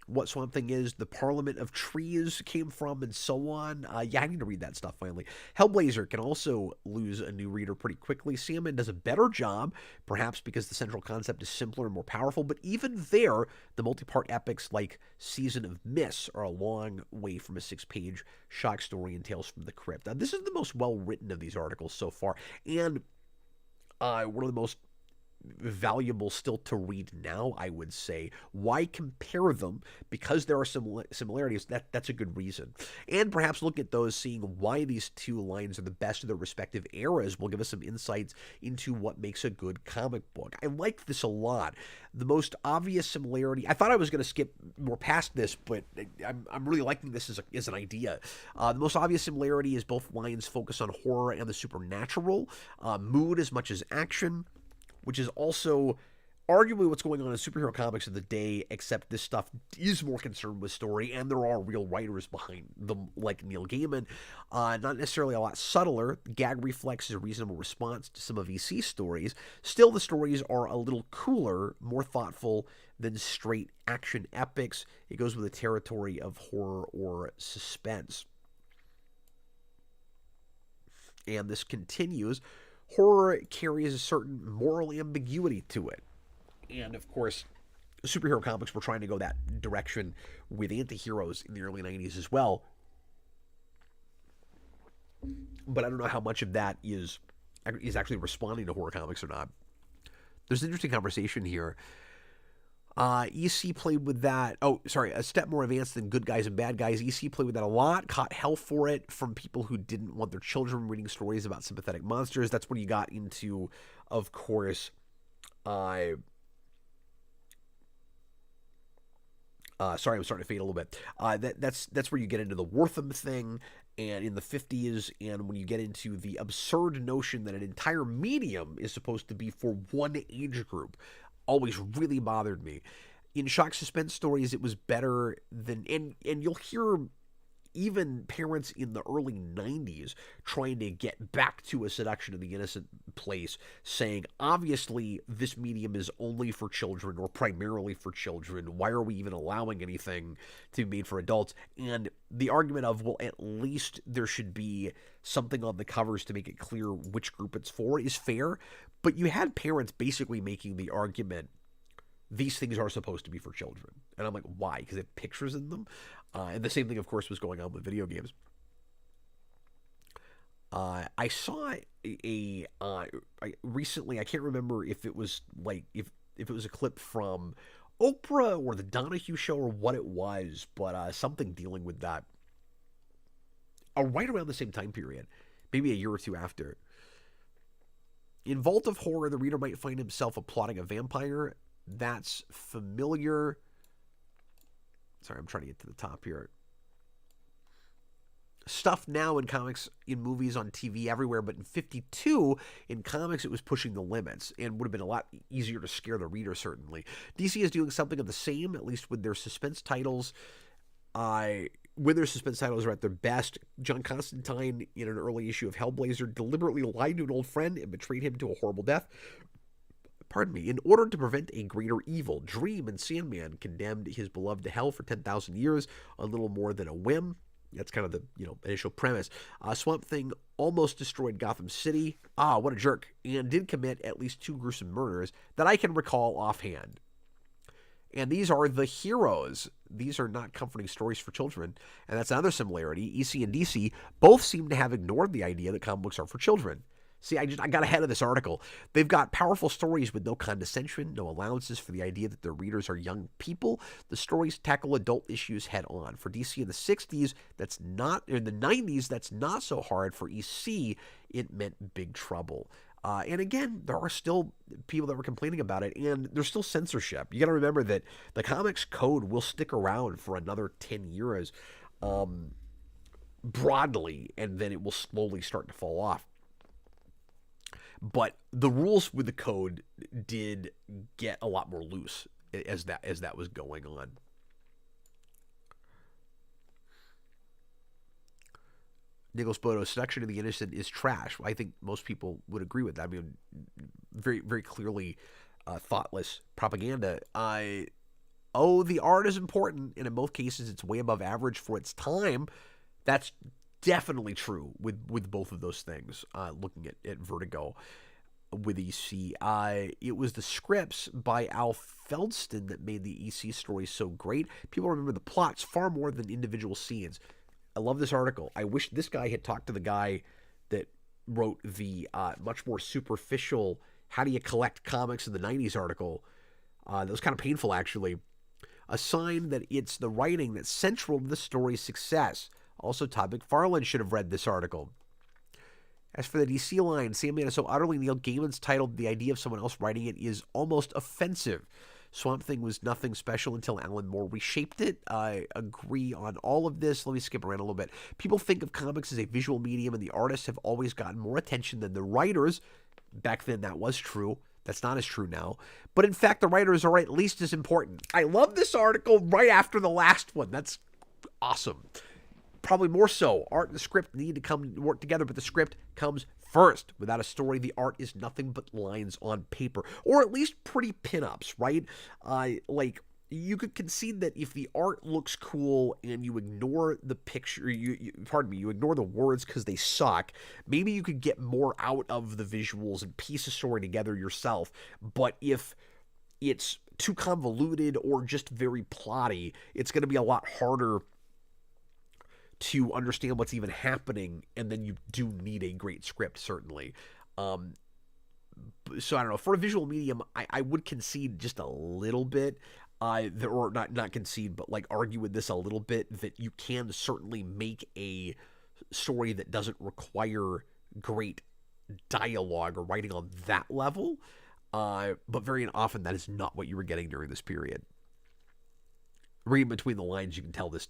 What Swamp Thing is, the Parliament of Trees came from, and so on. Yeah, I need to read that stuff finally. Hellblazer can also lose a new reader pretty quickly. Sandman does a better job, perhaps because the central concept is simpler and more powerful, but even there, the multi-part epics like Season of Mists are a long way from a 6-page shock story and Tales from the Crypt. This is the most well-written of these articles so far, and one of the most valuable still to read now, I would say. Why compare them? Because there are some similarities. That's a good reason. And perhaps look at those, seeing why these two lines are the best of their respective eras will give us some insights into what makes a good comic book. I like this a lot. The most obvious similarity, I thought I was going to skip more past this, but I'm really liking this as an idea. The most obvious similarity is both lines focus on horror and the supernatural, mood as much as action, which is also arguably what's going on in superhero comics of the day, except this stuff is more concerned with story, and there are real writers behind them, like Neil Gaiman. Not necessarily a lot subtler. Gag reflex is a reasonable response to some of EC's stories. Still, the stories are a little cooler, more thoughtful than straight action epics. It goes with the territory of horror or suspense. And this continues. Horror carries a certain moral ambiguity to it. And, of course, superhero comics were trying to go that direction with anti-heroes in the early 90s as well. But I don't know how much of that is actually responding to horror comics or not. There's an interesting conversation here. EC played with that. Oh, sorry, a step more advanced than Good Guys and Bad Guys. EC played with that a lot, caught hell for it from people who didn't want their children reading stories about sympathetic monsters. That's when you got into, of course, sorry, I'm starting to fade a little bit. That's where you get into the Wortham thing, and in the 50s, and when you get into the absurd notion that an entire medium is supposed to be for one age group. Always really bothered me. In shock suspense stories, it was better than, and you'll hear even parents in the early 90s trying to get back to a seduction of the innocent place, saying, obviously, this medium is only for children or primarily for children. Why are we even allowing anything to be made for adults? And the argument of, well, at least there should be something on the covers to make it clear which group it's for is fair. But you had parents basically making the argument, these things are supposed to be for children. And I'm like, why? Because it have pictures in them? And the same thing, of course, was going on with video games. I saw recently, I can't remember if it was like, if it was a clip from Oprah or the Donahue Show or what it was, but something dealing with that. Right around the same time period, maybe a year or two after. In Vault of Horror, the reader might find himself applauding a vampire. That's familiar. Sorry, I'm trying to get to the top here. Stuff now in comics, in movies, on TV, everywhere, but in 52, in comics, it was pushing the limits and would have been a lot easier to scare the reader, certainly. DC is doing something of the same, at least with their suspense titles. When their suspense titles are at their best, John Constantine, in an early issue of Hellblazer, deliberately lied to an old friend and betrayed him to a horrible death. pardon me, in order to prevent a greater evil, Dream and Sandman condemned his beloved to hell for 10,000 years, a little more than a whim. That's kind of the initial premise. Swamp Thing almost destroyed Gotham City. What a jerk. And did commit at least 2 gruesome murders that I can recall offhand. And these are the heroes. These are not comforting stories for children. And that's another similarity. EC and DC both seem to have ignored the idea that comic books are for children. See, I got ahead of this article. They've got powerful stories with no condescension, no allowances for the idea that their readers are young people. The stories tackle adult issues head on. For DC in the 60s, that's not, in the 90s, that's not so hard. For EC, it meant big trouble. And again, there are still people that were complaining about it, and there's still censorship. You got to remember that the comics code will stick around for another 10 years broadly, and then it will slowly start to fall off. But the rules with the code did get a lot more loose as that was going on. Nicholas Bodo's seduction of the innocent is trash. I think most people would agree with that. I mean, very, very clearly thoughtless propaganda. The art is important, and in both cases, it's way above average for its time. That's definitely true with both of those things. Looking at Vertigo with EC, it was the scripts by Al Feldston that made the EC story so great. People remember the plots far more than individual scenes. I love this article. I wish this guy had talked to the guy that wrote the much more superficial "How do you collect comics in the '90s" article. That was kind of painful, actually. A sign that it's the writing that's central to the story's success. Also, Todd McFarlane should have read this article. As for the DC line, Sandman is so utterly Neil Gaiman's titled, the idea of someone else writing it is almost offensive. Swamp Thing was nothing special until Alan Moore reshaped it. I agree on all of this. Let me skip around a little bit. People think of comics as a visual medium, and the artists have always gotten more attention than the writers. Back then, that was true. That's not as true now. But in fact, the writers are at least as important. I love this article right after the last one. That's awesome. Probably more so. Art and the script need to work together, but the script comes first. Without a story, the art is nothing but lines on paper, or at least pretty pinups, right? You could concede that if the art looks cool and you ignore the picture, you ignore the words because they suck, maybe you could get more out of the visuals and piece a story together yourself. But if it's too convoluted or just very plotty, it's going to be a lot harder to understand what's even happening, and then you do need a great script, certainly. So I don't know. For a visual medium, I would concede just a little bit, or not concede, but like argue with this a little bit, that you can certainly make a story that doesn't require great dialogue or writing on that level. But very often that is not what you were getting during this period. Reading between the lines, you can tell this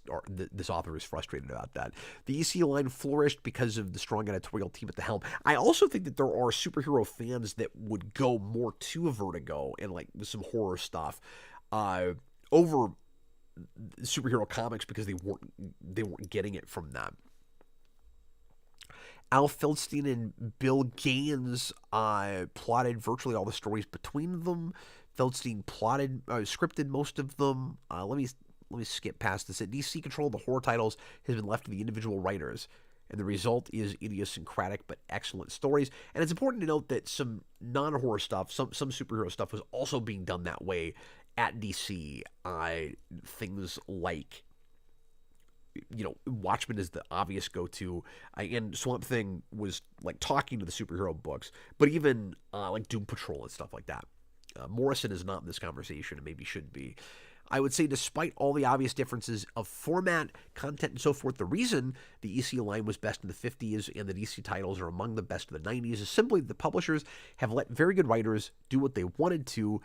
author is frustrated about that. The EC line flourished because of the strong editorial team at the helm. I also think that there are superhero fans that would go more to Vertigo and like some horror stuff over superhero comics because they weren't getting it from them. Al Feldstein and Bill Gaines plotted virtually all the stories between them. Feldstein scripted most of them. Let me skip past this. At DC, control of the horror titles has been left to the individual writers, and the result is idiosyncratic but excellent stories. And it's important to note that some non-horror stuff, some superhero stuff, was also being done that way at DC. Things like, Watchmen is the obvious go-to, and Swamp Thing was like talking to the superhero books, but even like Doom Patrol and stuff like that. Morrison is not in this conversation, and maybe should be. I would say despite all the obvious differences of format, content, and so forth, the reason the EC line was best in the 50s and the DC titles are among the best of the 90s is simply that the publishers have let very good writers do what they wanted to.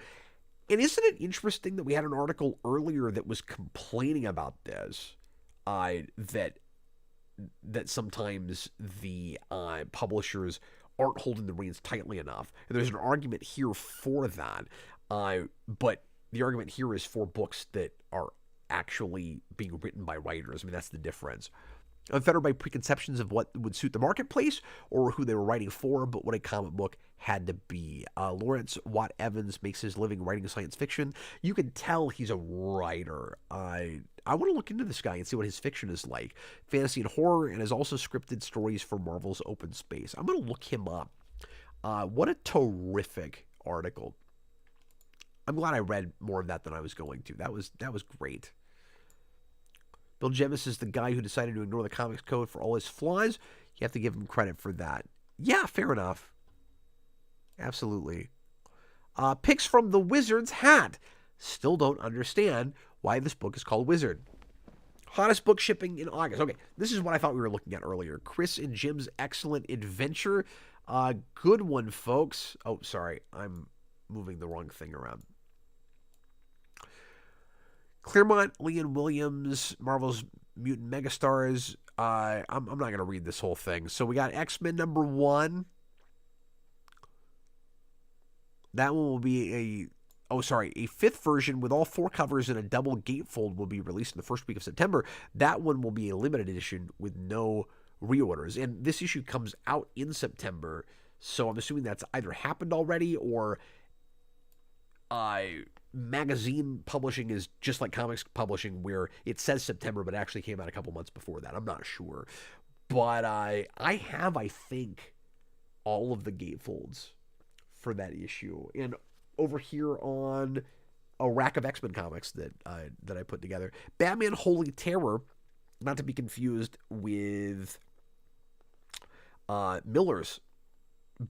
And isn't it interesting that we had an article earlier that was complaining about this, that sometimes the publishers aren't holding the reins tightly enough. And there's an argument here for that. But the argument here is for books that are actually being written by writers. I mean, that's the difference. unfettered by preconceptions of what would suit the marketplace or who they were writing for, but what a comic book had to be. Lawrence Watt Evans makes his living writing science fiction. You can tell he's a writer. I want to look into this guy and see what his fiction is like. Fantasy and horror, and has also scripted stories for Marvel's Open Space. I'm going to look him up. What a terrific article. I'm glad I read more of that than I was going to. That was great. Bill Jemas is the guy who decided to ignore the comics code for all his flaws. You have to give him credit for that. Yeah, fair enough. Absolutely. Picks from the Wizard's hat. Still don't understand why this book is called Wizard. Hottest book shipping in August. Okay, this is what I thought we were looking at earlier. Chris and Jim's Excellent Adventure. Good one, folks. Oh, sorry. I'm moving the wrong thing around. Claremont, Lee and Williams, Marvel's Mutant Megastars. I'm not going to read this whole thing. So we got X-Men #1. That one will be a fifth version with all 4 covers and a double gatefold will be released in the first week of September. That one will be a limited edition with no reorders. And this issue comes out in September. So I'm assuming that's either happened already or magazine publishing is just like comics publishing where it says September but it actually came out a couple months before that. I'm not sure. But I think, all of the gatefolds for that issue. And over here on a rack of X-Men comics that I put together, Batman Holy Terror, not to be confused with Miller's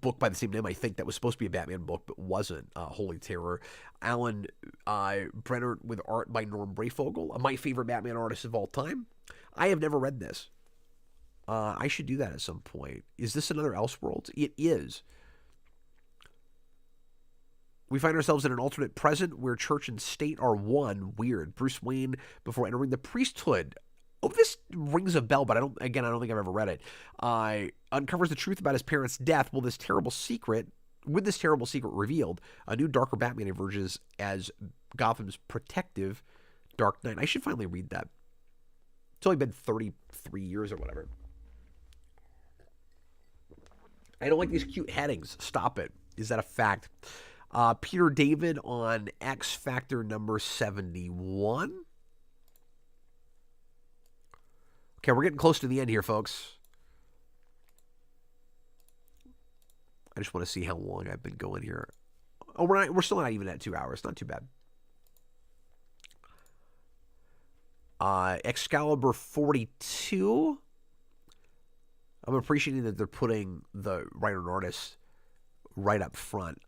book by the same name, I think, that was supposed to be a Batman book but wasn't. Holy Terror. Alan Brenner with art by Norm Brayfogle, my favorite Batman artist of all time. I have never read this. I should do that at some point. Is this another Elseworlds? It is. We find ourselves in an alternate present where church and state are one. Weird. Bruce Wayne, before entering the priesthood. Oh, this rings a bell, but I don't think I've ever read it. Uncovers the truth about his parents' death. With this terrible secret revealed, a new darker Batman emerges as Gotham's protective Dark Knight. I should finally read that. It's only been 33 years or whatever. I don't like these cute headings. Stop it. Is that a fact? Peter David on X Factor number 71. Okay, we're getting close to the end here, folks. I just want to see how long I've been going here. Oh, we're still not even at 2 hours. Not too bad. Excalibur 42. I'm appreciating that they're putting the writer and artist right up front.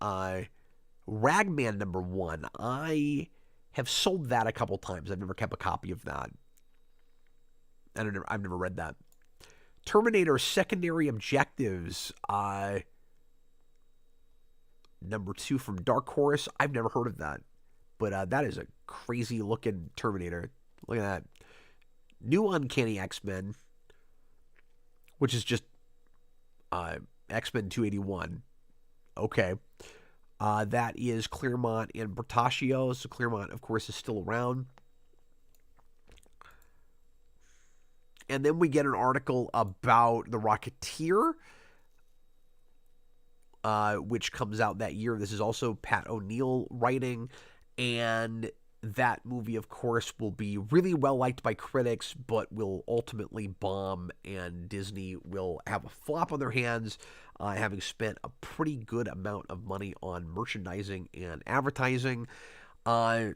Ragman #1. I have sold that a couple times. I've never kept a copy of that. I've never read that. Terminator Secondary Objectives. #2 from Dark Horse. I've never heard of that. But that is a crazy looking Terminator. Look at that. New Uncanny X-Men, which is just X-Men 281. Okay. That is Claremont and Bertaccio. So Claremont, of course, is still around. And then we get an article about the Rocketeer, which comes out that year. This is also Pat O'Neill writing. And that movie, of course, will be really well liked by critics, but will ultimately bomb, and Disney will have a flop on their hands, having spent a pretty good amount of money on merchandising and advertising. I'll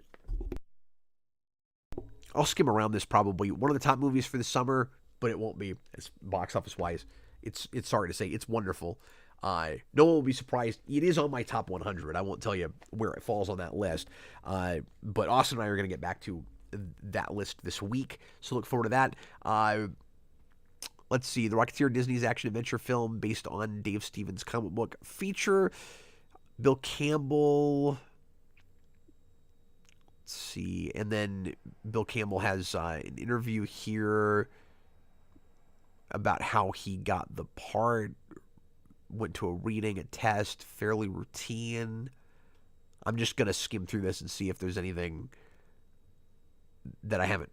skim around this probably. One of the top movies for the summer, but it won't be, as box office wise. It's sorry to say, it's wonderful. No one will be surprised. It is on my top 100. I won't tell you where it falls on that list. But Austin and I are going to get back to that list this week, so look forward to that. Let's see. The Rocketeer, Disney's action-adventure film based on Dave Stevens' comic book feature. Bill Campbell. Let's see. And then Bill Campbell has an interview here about how he got the part. Went to a reading, a test, fairly routine. I'm just going to skim through this and see if there's anything that I haven't,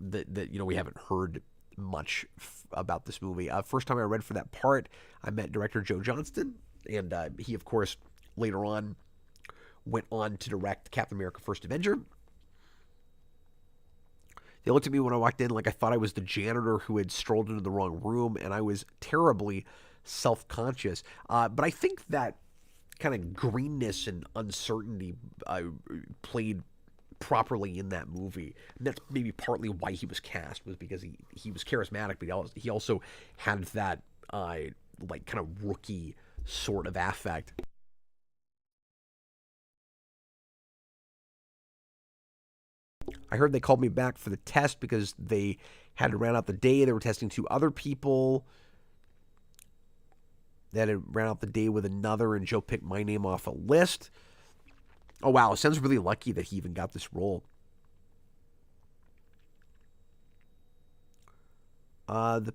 that we haven't heard much about this movie. First time I read for that part, I met director Joe Johnston, and he, of course, later on went on to direct Captain America: First Avenger. They looked at me when I walked in like I thought I was the janitor who had strolled into the wrong room, and I was terribly self-conscious. But I think that kind of greenness and uncertainty played properly in that movie. And that's maybe partly why he was cast, was because he was charismatic, but he also had that like kind of rookie sort of affect. I heard they called me back for the test because they had to round out the day. They were testing two other people. That had ran out the day with another, and Joe picked my name off a list. Oh, wow. Sounds really lucky that he even got this role. The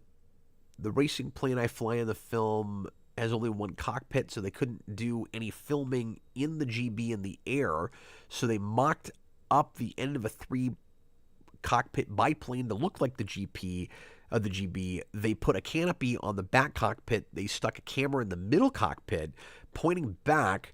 racing plane I fly in the film has only one cockpit, so they couldn't do any filming in the GB in the air. So they mocked up the end of a 3-cockpit biplane to look like the GP of the GB. They put a canopy on the back cockpit. They stuck a camera in the middle cockpit, pointing back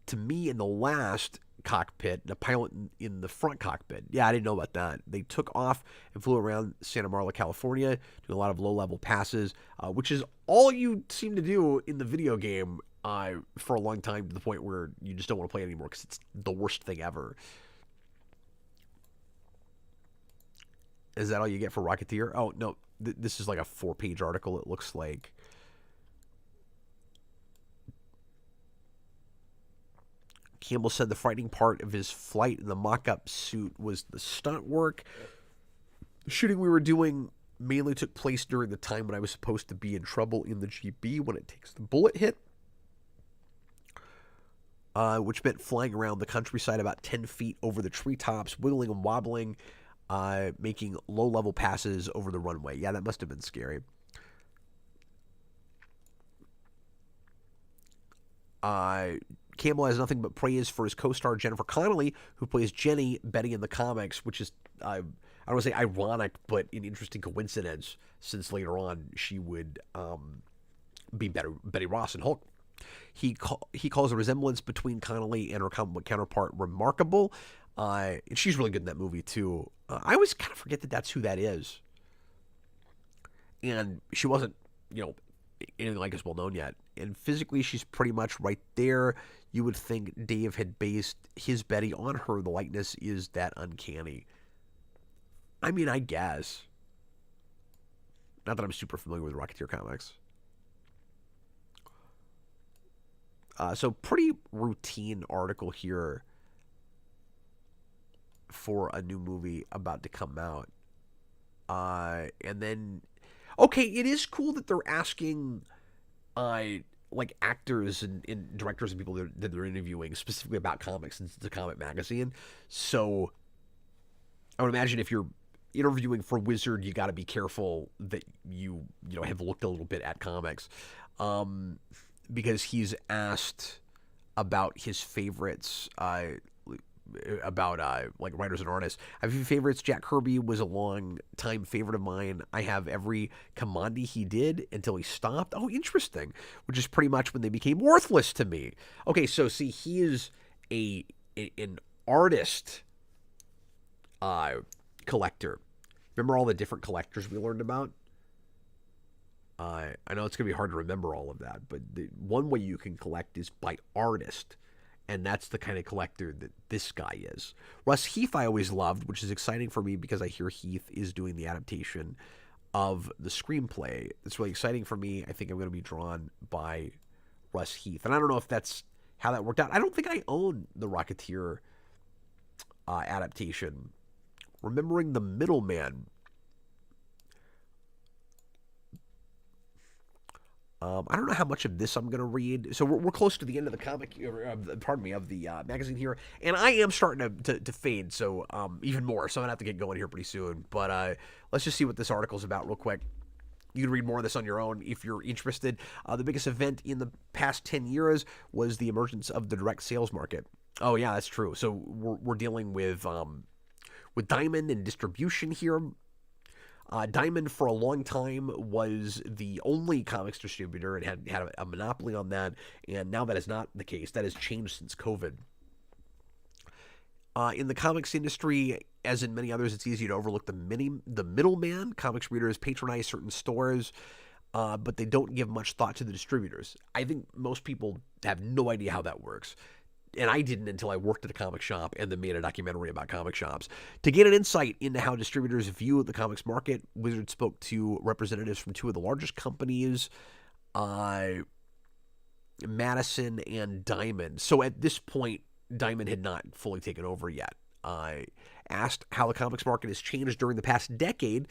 to me in the last cockpit, the pilot in the front cockpit. Yeah, I didn't know about that. They took off and flew around Santa Marla, California, doing a lot of low-level passes, which is all you seem to do in the video game for a long time, to the point where you just don't want to play it anymore because it's the worst thing ever. Is that all you get for Rocketeer? Oh, no. This is like a 4-page article, it looks like. Campbell said the frightening part of his flight in the mock-up suit was the stunt work. The shooting we were doing mainly took place during the time when I was supposed to be in trouble in the GB when it takes the bullet hit, which meant flying around the countryside about 10 feet over the treetops, wiggling and wobbling, making low-level passes over the runway. Yeah, that must have been scary. Campbell has nothing but praise for his co-star Jennifer Connelly, who plays Jenny, Betty in the comics, which is, I don't want to say ironic, but an interesting coincidence, since later on she would be Betty Ross in Hulk. He calls the resemblance between Connelly and her comic book counterpart remarkable, and she's really good in that movie, too. I always kind of forget that that's who that is. And she wasn't, anything like as well known yet. And physically, she's pretty much right there. You would think Dave had based his Betty on her. The likeness is that uncanny. I mean, I guess. Not that I'm super familiar with Rocketeer comics. So pretty routine article here for a new movie about to come out. And then, okay, it is cool that they're asking like actors and directors and people that they're interviewing specifically about comics, since it's a comic magazine. So I would imagine if you're interviewing for Wizard, you got to be careful that you have looked a little bit at comics, because he's asked about his favorites, about like writers and artists. I have a few favorites. Jack Kirby was a long time favorite of mine. I have every Commandi he did until he stopped. Oh, interesting. Which is pretty much when they became worthless to me. Okay, so see, he is an artist collector. Remember all the different collectors we learned about? I know it's going to be hard to remember all of that, but the one way you can collect is by artist. And that's the kind of collector that this guy is. Russ Heath I always loved, which is exciting for me because I hear Heath is doing the adaptation of the screenplay. It's really exciting for me. I think I'm going to be drawn by Russ Heath. And I don't know if that's how that worked out. I don't think I own the Rocketeer adaptation. Remembering the Middleman. I don't know how much of this I'm going to read. So we're close to the end of the comic, of the magazine here. And I am starting to fade, so even more. So I'm going to have to get going here pretty soon. But let's just see what this article's about real quick. You can read more of this on your own if you're interested. The biggest event in the past 10 years was the emergence of the direct sales market. Oh, yeah, that's true. So we're dealing with Diamond and distribution here. Diamond for a long time was the only comics distributor and had a monopoly on that, and now that is not the case. That has changed since COVID. In the comics industry, as in many others, it's easy to overlook the middleman. Comics readers patronize certain stores, but they don't give much thought to the distributors. I think most people have no idea how that works. And I didn't until I worked at a comic shop and then made a documentary about comic shops. To get an insight into how distributors view the comics market, Wizard spoke to representatives from two of the largest companies, Madison and Diamond. So at this point, Diamond had not fully taken over yet. I asked how the comics market has changed during the past decade,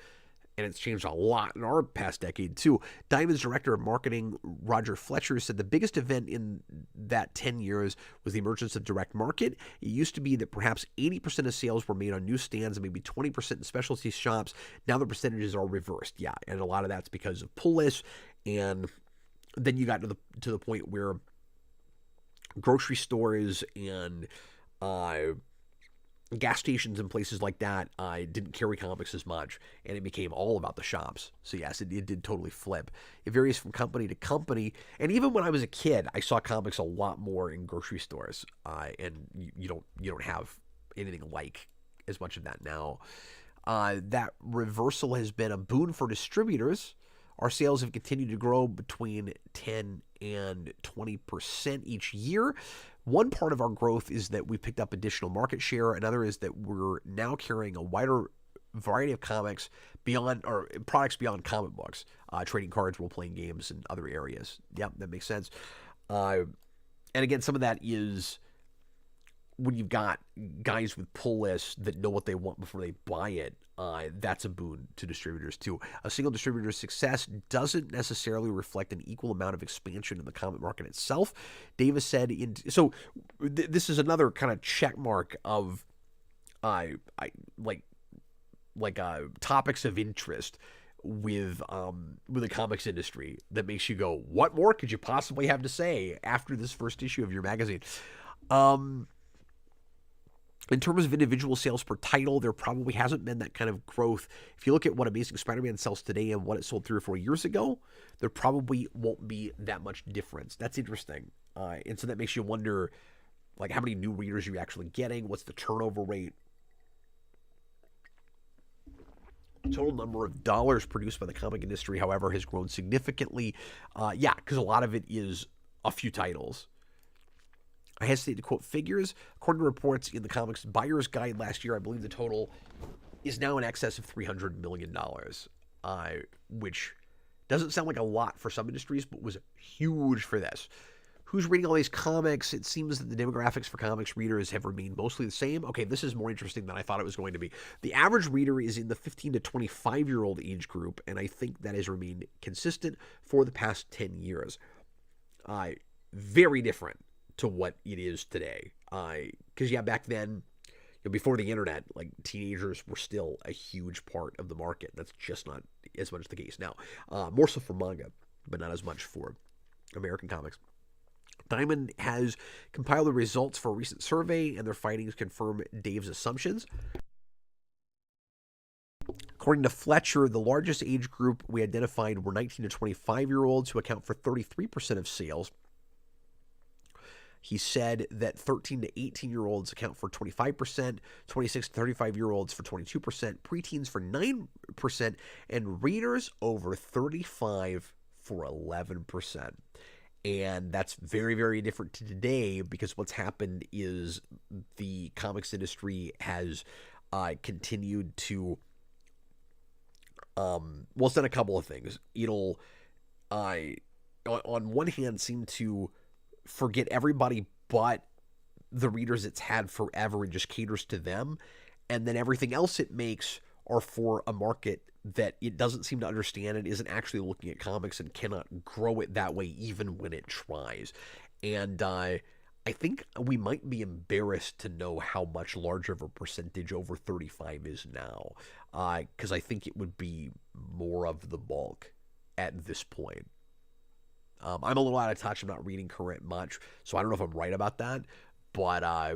and it's changed a lot in our past decade too. Diamond's director of marketing, Roger Fletcher, said the biggest event in that 10 years was the emergence of direct market. It used to be that perhaps 80% of sales were made on newsstands and maybe 20% in specialty shops. Now the percentages are reversed. Yeah, and a lot of that's because of pull lists, and then you got to the point where grocery stores and gas stations and places like that didn't carry comics as much, and it became all about the shops. So yes, it did totally flip. It varies from company to company, and even when I was a kid, I saw comics a lot more in grocery stores, and you don't have anything like as much of that now. That reversal has been a boon for distributors. Our sales have continued to grow between 10 and 20% each year. One part of our growth is that we picked up additional market share. Another is that we're now carrying a wider variety of comics beyond, or products beyond comic books, trading cards, role-playing games, and other areas. Yep, that makes sense. And again, some of that is when you've got guys with pull lists that know what they want before they buy it. That's a boon to distributors too. A single distributor's success doesn't necessarily reflect an equal amount of expansion in the comic market itself. Davis said, this is another kind of check mark of topics of interest with the comics industry that makes you go, what more could you possibly have to say after this first issue of your magazine? In terms of individual sales per title, there probably hasn't been that kind of growth. If you look at what Amazing Spider-Man sells today and what it sold 3 or 4 years ago, there probably won't be that much difference. That's interesting. And so that makes you wonder, like, how many new readers are you actually getting? What's the turnover rate? Total number of dollars produced by the comic industry, however, has grown significantly. Because a lot of it is a few titles. I hesitate to quote figures. According to reports in the Comics Buyer's Guide last year, I believe the total is now in excess of $300 million, which doesn't sound like a lot for some industries, but was huge for this. Who's reading all these comics? It seems that the demographics for comics readers have remained mostly the same. Okay, this is more interesting than I thought it was going to be. The average reader is in the 15 to 25-year-old age group, and I think that has remained consistent for the past 10 years. Very different to what it is today. Because, back then, before the internet, like, teenagers were still a huge part of the market. That's just not as much the case now. More so for manga, but not as much for American comics. Diamond has compiled the results for a recent survey, and their findings confirm Dave's assumptions. According to Fletcher, the largest age group we identified were 19 to 25-year-olds, who account for 33% of sales. He said that 13 to 18-year-olds account for 25%, 26 to 35-year-olds for 22%, preteens for 9%, and readers over 35 for 11%. And that's very, very different to today, because what's happened is the comics industry has continued to, it's done a couple of things. It'll, on one hand, seem to forget everybody but the readers it's had forever and just caters to them. And then everything else it makes are for a market that it doesn't seem to understand and isn't actually looking at comics and cannot grow it that way even when it tries. And I think we might be embarrassed to know how much larger of a percentage over 35 is now, because I think it would be more of the bulk at this point. I'm a little out of touch. I'm not reading current much, so I don't know if I'm right about that. But I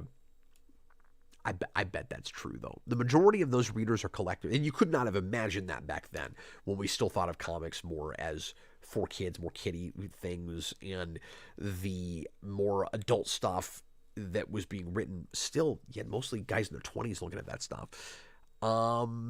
I bet that's true, though. The majority of those readers are collectors, and you could not have imagined that back then when we still thought of comics more as for kids, more kiddie things, and the more adult stuff that was being written still, yeah, mostly guys in their 20s looking at that stuff. Oh,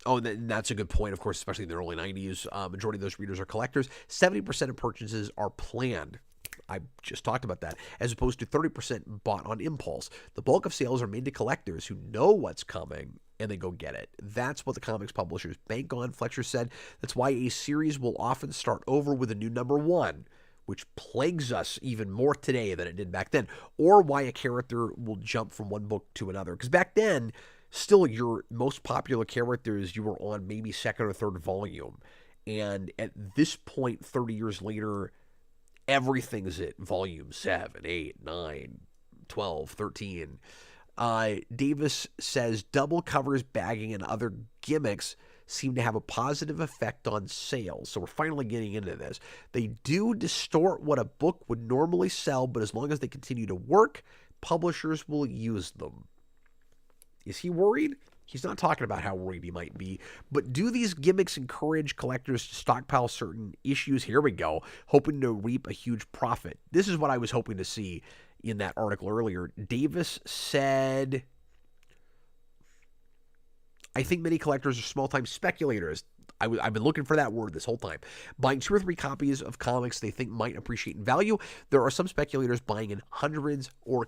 and that's a good point, of course, especially in the early 90s. Majority of those readers are collectors. 70% of purchases are planned. I just talked about that, as opposed to 30% bought on impulse. The bulk of sales are made to collectors who know what's coming and they go get it. That's what the comics publishers bank on, Fletcher said. That's why a series will often start over with a new number one, which plagues us even more today than it did back then, or why a character will jump from one book to another. Because back then, still your most popular characters, you were on maybe second or third volume. And at this point, 30 years later, everything's at volume 7, 8, 9, 12, 13. Davis says double covers, bagging, and other gimmicks seem to have a positive effect on sales. So we're finally getting into this. They do distort what a book would normally sell, but as long as they continue to work, publishers will use them. Is he worried? He's not talking about how worried he might be, but do these gimmicks encourage collectors to stockpile certain issues? Here we go, hoping to reap a huge profit. This is what I was hoping to see in that article earlier. Davis said, I think many collectors are small-time speculators. I've been looking for that word this whole time. Buying 2 or 3 copies of comics they think might appreciate in value. There are some speculators buying in hundreds or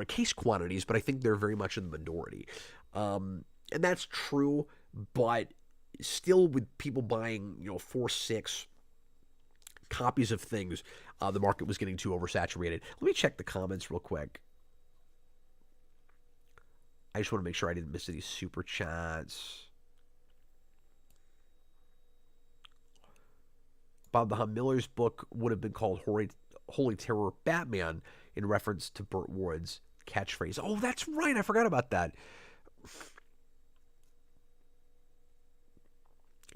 case quantities, but I think they're very much in the minority. And that's true, but still with people buying, 4, 6 copies of things, the market was getting too oversaturated. Let me check the comments real quick. I just want to make sure I didn't miss any super chats. Bob the Hum Miller's book would have been called Holy Terror Batman in reference to Burt Ward's catchphrase. Oh, that's right. I forgot about that.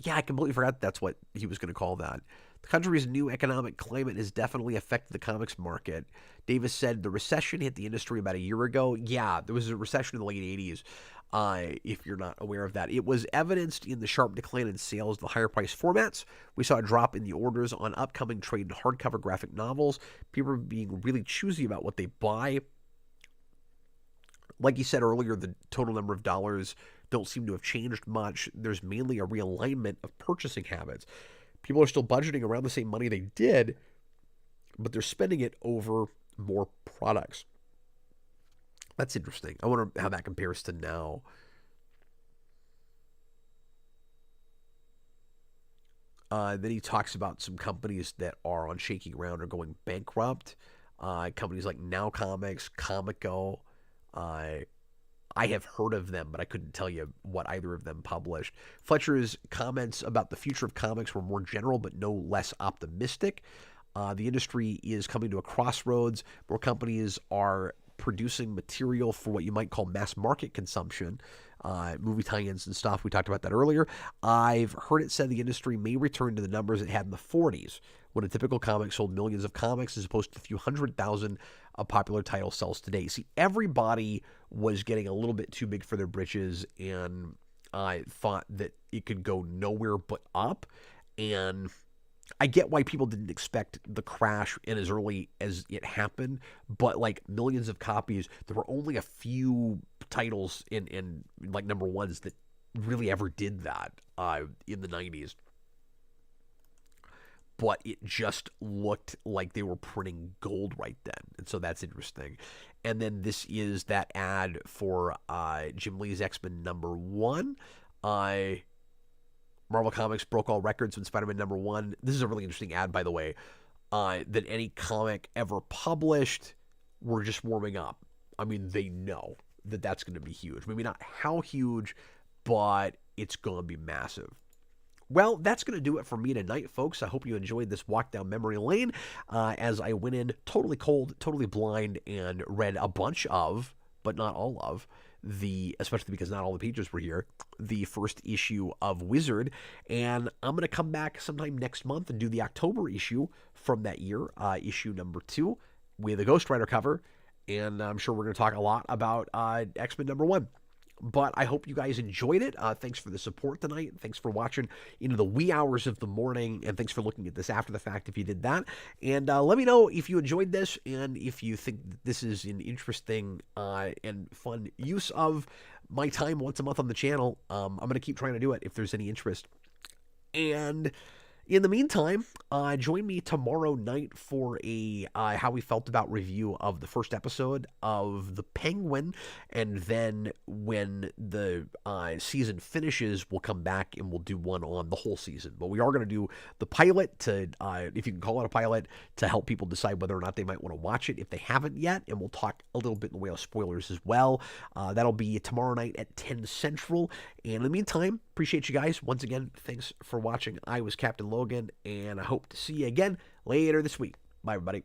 Yeah, I completely forgot that's what he was going to call that. The country's new economic climate has definitely affected the comics market. Davis said the recession hit the industry about a year ago. Yeah, there was a recession in the late 80s, if you're not aware of that. It was evidenced in the sharp decline in sales of the higher-priced formats. We saw a drop in the orders on upcoming trade and hardcover graphic novels. People are being really choosy about what they buy. Like you said earlier, the total number of dollars don't seem to have changed much. There's mainly a realignment of purchasing habits. People are still budgeting around the same money they did, but they're spending it over more products. That's interesting. I wonder how that compares to now. Then he talks about some companies that are on shaky ground or going bankrupt. Companies like Now Comics, Comico. I have heard of them, but I couldn't tell you what either of them published. Fletcher's comments about the future of comics were more general, but no less optimistic. The industry is coming to a crossroads. More companies are producing material for what you might call mass market consumption, movie tie-ins and stuff. We talked about that earlier. I've heard it said the industry may return to the numbers it had in the 40s, when a typical comic sold millions of comics as opposed to the few 100,000 a popular title sells today. See, everybody was getting a little bit too big for their britches and thought that it could go nowhere but up. And I get why people didn't expect the crash in as early as it happened, but like millions of copies, there were only a few titles in like number ones that really ever did that in the 90s. But it just looked like they were printing gold right then. And so that's interesting. And then this is that ad for Jim Lee's X-Men #1. Marvel Comics broke all records when Spider-Man #1. This is a really interesting ad, by the way, that any comic ever published, we're just warming up. I mean, they know that that's going to be huge. Maybe not how huge, but it's going to be massive. Well, that's going to do it for me tonight, folks. I hope you enjoyed this walk down memory lane as I went in totally cold, totally blind, and read a bunch of, but not all of, especially because not all the pages were here, the first issue of Wizard. And I'm going to come back sometime next month and do the October issue from that year, issue #2, with a Ghost Rider cover. and I'm sure we're going to talk a lot about X-Men #1. But I hope you guys enjoyed it. Thanks for the support tonight. Thanks for watching into the wee hours of the morning. And thanks for looking at this after the fact if you did that. And let me know if you enjoyed this and if you think that this is an interesting and fun use of my time once a month on the channel. I'm going to keep trying to do it if there's any interest. And in the meantime, join me tomorrow night for a how we felt about review of the first episode of The Penguin, and then when the season finishes, we'll come back and we'll do one on the whole season. But we are going to do the pilot to, if you can call it a pilot, to help people decide whether or not they might want to watch it if they haven't yet, and we'll talk a little bit in the way of spoilers as well. That'll be tomorrow night at 10 Central. And in the meantime, appreciate you guys. Once again, thanks for watching. I was Captain Logan, and I hope to see you again later this week. Bye, everybody.